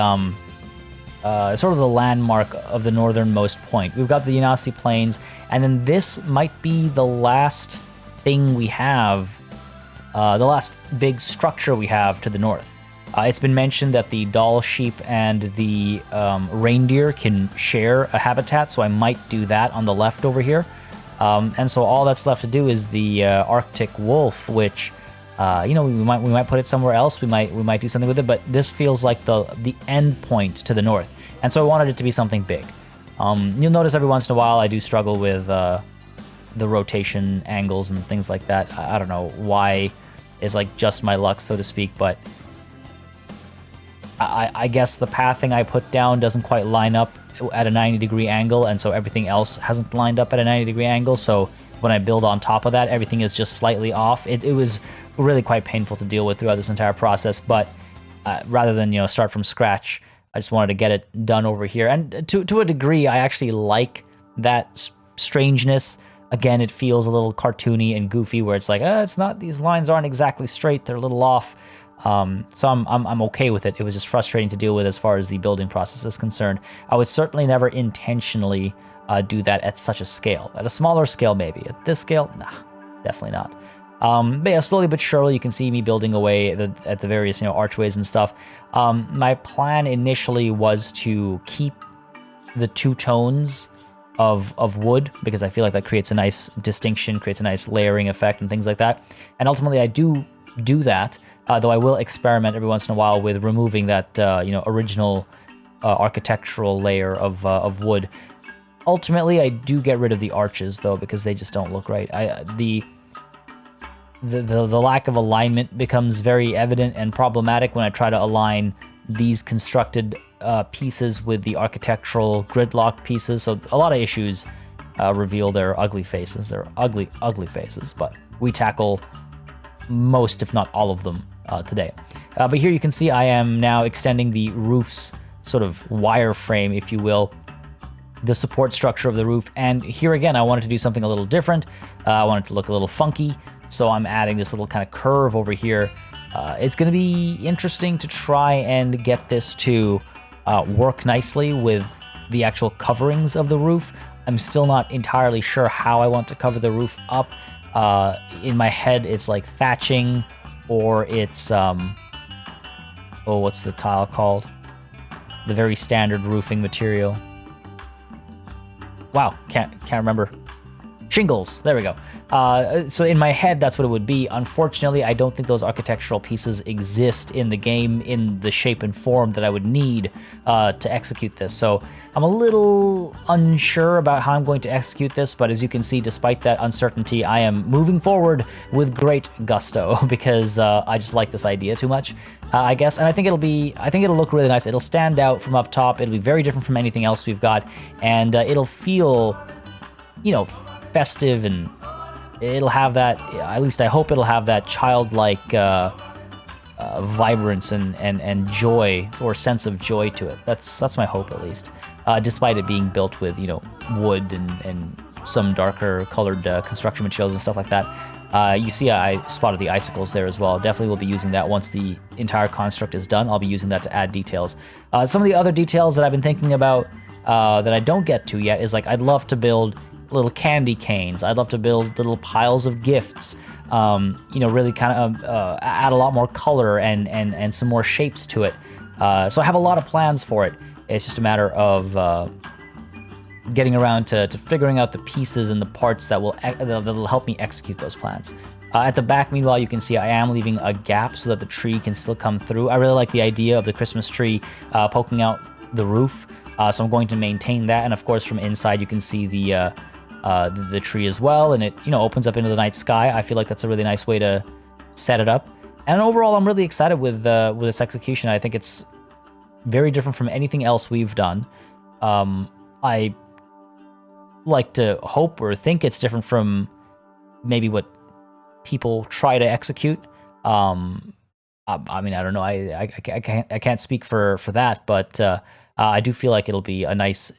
sort of the landmark of the northernmost point. We've got the Yanasi Plains, and then this might be the last thing we have, the last big structure we have to the north. It's been mentioned that the doll sheep and the reindeer can share a habitat, so I might do that on the left over here. And so all that's left to do is the Arctic wolf, which we might put it somewhere else. We might do something with it, but this feels like the end point to the north. And so I wanted it to be something big. You'll notice every once in a while I do struggle with the rotation angles and things like that. I don't know why it's like just my luck, so to speak, but I guess the pathing I put down doesn't quite line up at a 90-degree angle, and so everything else hasn't lined up at a 90-degree angle. So when I build on top of that, everything is just slightly off. It was really quite painful to deal with throughout this entire process, but rather than start from scratch, I just wanted to get it done over here. And to a degree, I actually like that strangeness. Again, it feels a little cartoony and goofy, where it's like, it's not, these lines aren't exactly straight, they're a little off. So I'm okay with it. It was just frustrating to deal with as far as the building process is concerned. I would certainly never intentionally do that at such a scale. At a smaller scale, maybe. At this scale, nah, definitely not. But yeah, slowly but surely, you can see me building away at the various, archways and stuff. My plan initially was to keep the two tones of wood, because I feel like that creates a nice distinction, creates a nice layering effect and things like that. And ultimately, I do that, though I will experiment every once in a while with removing that, original architectural layer of wood. Ultimately, I do get rid of the arches, though, because they just don't look right. The lack of alignment becomes very evident and problematic when I try to align these constructed pieces with the architectural gridlock pieces. So a lot of issues reveal their ugly faces. They're ugly, ugly faces, but we tackle most, if not all of them, today. But here you can see I am now extending the roof's sort of wireframe, if you will, the support structure of the roof. And here again, I wanted to do something a little different. I wanted to look a little funky. So I'm adding this little kind of curve over here. It's going to be interesting to try and get this to work nicely with the actual coverings of the roof. I'm still not entirely sure how I want to cover the roof up. In my head, it's like thatching, or it's, what's the tile called? The very standard roofing material. Wow, can't remember. Shingles, there we go. So in my head, that's what it would be. Unfortunately, I don't think those architectural pieces exist in the game in the shape and form that I would need to execute this. So I'm a little unsure about how I'm going to execute this, but as you can see, despite that uncertainty, I am moving forward with great gusto because I just like this idea too much, I guess. And I think it'll look really nice. It'll stand out from up top. It'll be very different from anything else we've got, and it'll feel, festive, and it'll have that, at least I hope it'll have that childlike vibrance and joy, or sense of joy to it. That's my hope, at least, despite it being built with wood and some darker colored construction materials and stuff like that. You see I spotted the icicles there as well. Definitely will be using that once the entire construct is done. I'll be using that to add details. Some of the other details that I've been thinking about that I don't get to yet is, like, I'd love to build little candy canes. I'd love to build little piles of gifts, really kind of add a lot more color and some more shapes to it. So I have a lot of plans for it. It's just a matter of getting around to figuring out the pieces and the parts that'll help me execute those plans. At the back, meanwhile, you can see I am leaving a gap so that the tree can still come through. I really like the idea of the Christmas tree poking out the roof, so I'm going to maintain that. And of course, from inside, you can see the tree as well, and it opens up into the night sky. I feel like that's a really nice way to set it up. And overall, I'm really excited with this execution. I think it's very different from anything else we've done. I like to hope or think it's different from maybe what people try to execute. I mean, I don't know. I can't speak for that, but I do feel like it'll be a nice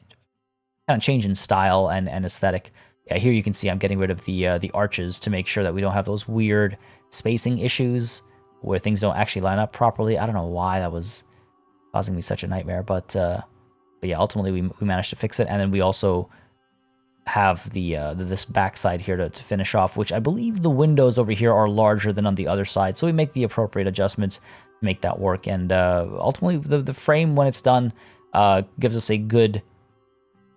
kind of change in style and aesthetic. Yeah, here you can see I'm getting rid of the arches to make sure that we don't have those weird spacing issues where things don't actually line up properly. I don't know why that was causing me such a nightmare, but yeah, ultimately we managed to fix it. And then we also have this backside here to finish off, which I believe the windows over here are larger than on the other side. So we make the appropriate adjustments to make that work. And ultimately the frame, when it's done, gives us a good,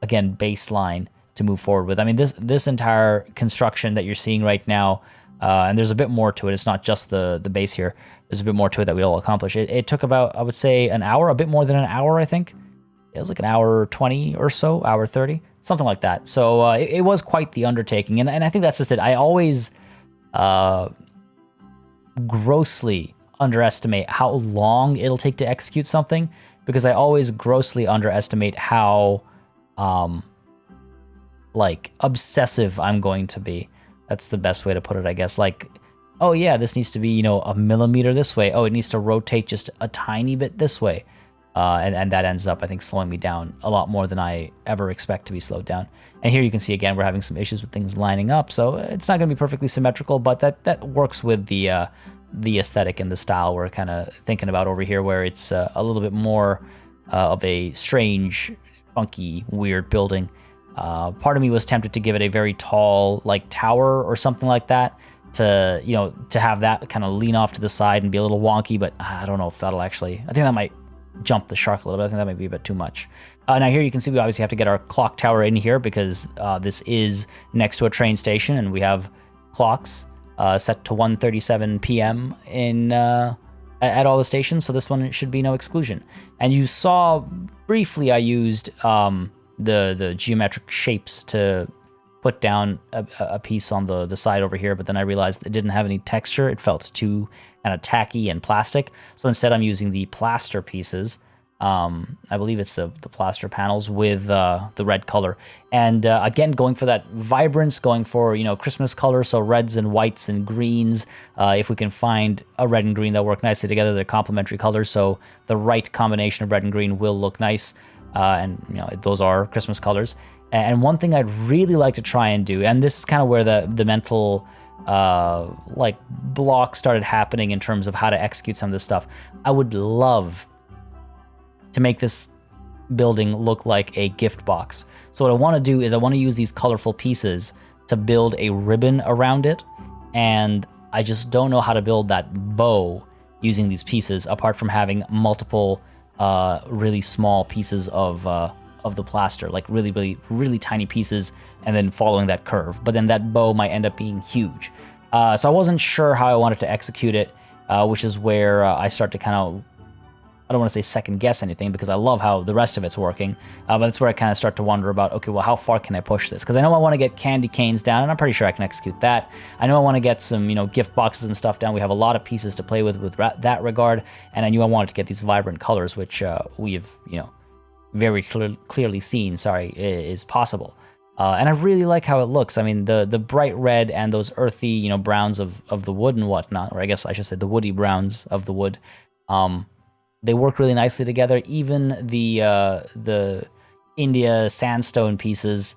again, baseline to move forward with. I mean, this entire construction that you're seeing right now, and there's a bit more to it. It's not just the base here. There's a bit more to it that we'll accomplish. It took about, I would say, an hour, a bit more than an hour, I think. It was like an hour 20 or so, hour 30, something like that. So it was quite the undertaking, and I think that's just it. I always grossly underestimate how long it'll take to execute something, because I always grossly underestimate how like obsessive I'm going to be. That's the best way to put it, I guess. Like, oh yeah, this needs to be, a millimeter this way. Oh, it needs to rotate just a tiny bit this way. And that ends up, I think, slowing me down a lot more than I ever expect to be slowed down. And here you can see, again, we're having some issues with things lining up. So it's not going to be perfectly symmetrical, but that works with the the aesthetic and the style we're kind of thinking about over here, where it's a little bit more of a strange, funky, weird building. Part of me was tempted to give it a very tall, like, tower or something like that, to, you know, to have that kind of lean off to the side and be a little wonky, but I don't know if that'll actually, I think that might jump the shark a little bit. I think that might be a bit too much. Now here you can see we obviously have to get our clock tower in here because this is next to a train station, and we have clocks set to 1:37 p.m. in at all the stations, so this one should be no exclusion. And you saw briefly I used the geometric shapes to put down a piece on the side over here, but then I realized it didn't have any texture. It felt too kind of tacky and plastic, so instead I'm using the plaster pieces. I believe it's the plaster panels with the red color, and again going for that vibrance, going for, you know, Christmas color, so reds and whites and greens. If we can find a red and green that work nicely together, they're complementary colors, so the right combination of red and green will look nice, and you know, those are Christmas colors. And one thing I'd really like to try and do, and this is kind of where the mental like block started happening in terms of how to execute some of this stuff. I would love to make this building look like a gift box. So what I want to do is I want to use these colorful pieces to build a ribbon around it, and I just don't know how to build that bow using these pieces apart from having multiple really small pieces of the plaster, like really tiny pieces, and then following that curve. But then that bow might end up being huge. So I wasn't sure how I wanted to execute it, which is where I start to kind of, I don't want to say second guess anything because I love how the rest of it's working, but that's where I kind of start to wonder about, okay, well, how far can I push this? Because I know I want to get candy canes down, and I'm pretty sure I can execute that. I know I want to get some, you know, gift boxes and stuff down. We have a lot of pieces to play with that regard, and I knew I wanted to get these vibrant colors, which we have, you know, very clearly seen, is possible. And I really like how it looks. I mean, the bright red and those earthy, you know, browns of the wood and whatnot, or I guess I should say the woody browns of the wood, they work really nicely together. Even the India sandstone pieces,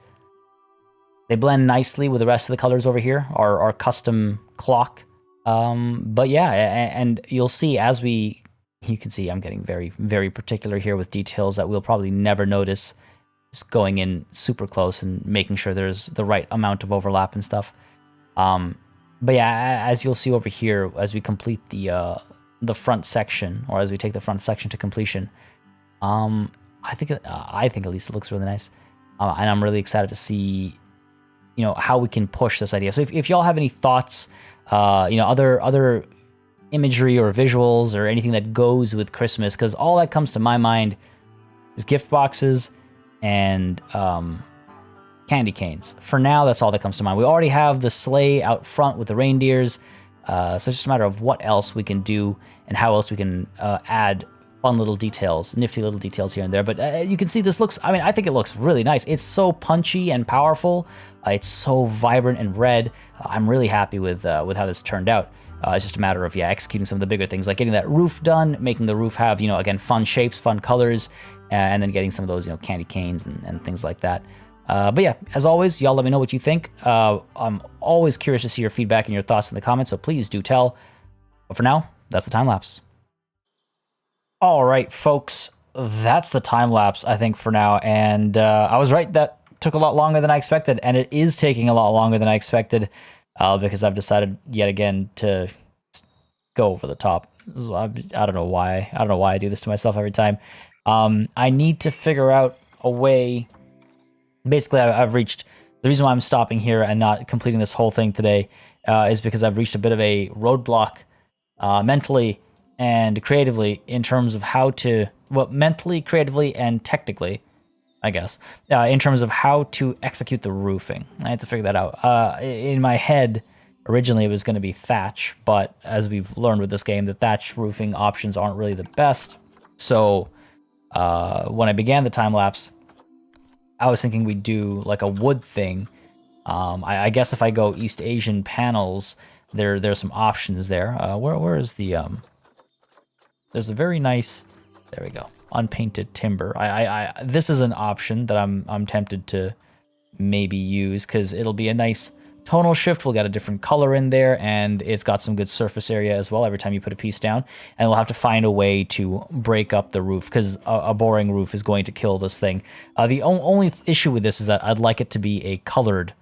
they blend nicely with the rest of the colors over here, our custom clock. But yeah, and you'll see as you can see I'm getting very, very particular here with details that we'll probably never notice, just going in super close and making sure there's the right amount of overlap and stuff. But yeah, as you'll see over here, as we complete the front section, or as we take the front section to completion, I think at least it looks really nice, and I'm really excited to see, you know, how we can push this idea. So if y'all have any thoughts, you know, other imagery or visuals or anything that goes with Christmas, because all that comes to my mind is gift boxes and candy canes. For now, that's all that comes to mind. We already have the sleigh out front with the reindeers, so it's just a matter of what else we can do and how else we can add fun little details, nifty little details here and there. But you can see this looks, I mean, I think it looks really nice. It's so punchy and powerful. It's so vibrant and red. I'm really happy with how this turned out. It's just a matter of, yeah, executing some of the bigger things, like getting that roof done, making the roof have, you know, again, fun shapes, fun colors, and then getting some of those, you know, candy canes and things like that. But yeah, as always, y'all let me know what you think. I'm always curious to see your feedback and your thoughts in the comments, so please do tell. But for now, that's the time lapse. All right, folks, that's the time lapse, I think, for now. And I was right, that took a lot longer than I expected, and it is taking a lot longer than I expected, because I've decided yet again to go over the top. I don't know why. I don't know why I do this to myself every time. I need to figure out a way. Basically, I've reached, the reason why I'm stopping here and not completing this whole thing today is because I've reached a bit of a roadblock mentally and creatively in terms of how to, well, mentally, creatively, and technically, I guess, in terms of how to execute the roofing. I had to figure that out. In my head, originally it was going to be thatch, but as we've learned with this game, the thatch roofing options aren't really the best. So when I began the time lapse, I was thinking we'd do like a wood thing. I guess if I go East Asian panels, there's some options there. Where is the there's a very nice, there we go, unpainted timber. This is an option that I'm tempted to maybe use because it'll be a nice tonal shift, we'll get a different color in there, and it's got some good surface area as well every time you put a piece down. And we'll have to find a way to break up the roof, because a boring roof is going to kill this thing. The only issue with this is that I'd like it to be a colored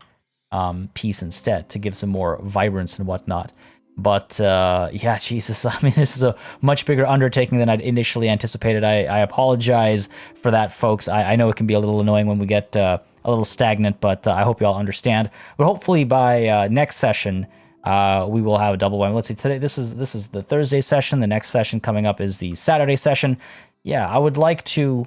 piece instead, to give some more vibrance and whatnot. But yeah, Jesus, I mean, this is a much bigger undertaking than I'd initially anticipated. I apologize for that, folks. I know it can be a little annoying when we get a little stagnant, but I hope you all understand. But hopefully by next session, we will have a double whammy. Let's see, today this is the Thursday session. The next session coming up is the Saturday session. Yeah, I would like to,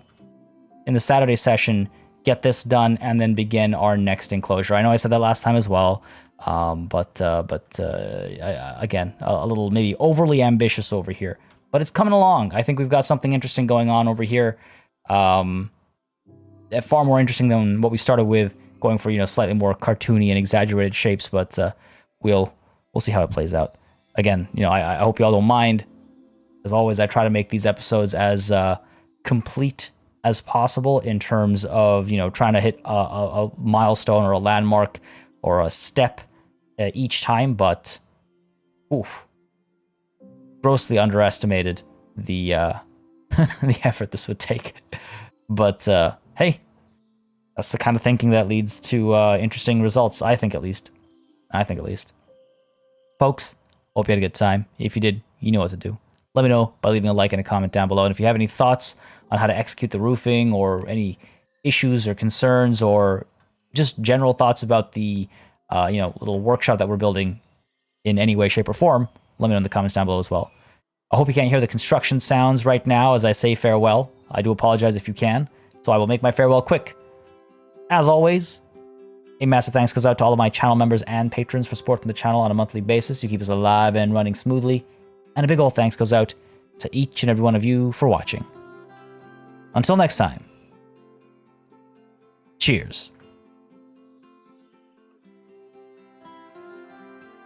in the Saturday session, get this done and then begin our next enclosure. I know I said that last time as well, but again, a little maybe overly ambitious over here. But it's coming along. I think we've got something interesting going on over here. Far more interesting than what we started with, going for, you know, slightly more cartoony and exaggerated shapes. But we'll see how it plays out. Again, you know, I hope you all don't mind. As always, I try to make these episodes as complete as possible in terms of, you know, trying to hit a milestone or a landmark or a step each time, but oof, grossly underestimated the the effort this would take. But hey, that's the kind of thinking that leads to interesting results, I think at least. Folks, hope you had a good time. If you did, you know what to do. Let me know by leaving a like and a comment down below. And if you have any thoughts on how to execute the roofing, or any issues or concerns, or just general thoughts about the you know, little workshop that we're building in any way, shape, or form, let me know in the comments down below as well. I hope you can't hear the construction sounds right now as I say farewell. I do apologize if you can, so I will make my farewell quick. As always, a massive thanks goes out to all of my channel members and patrons for supporting the channel on a monthly basis. You keep us alive and running smoothly. And a big ol' thanks goes out to each and every one of you for watching. Until next time, cheers.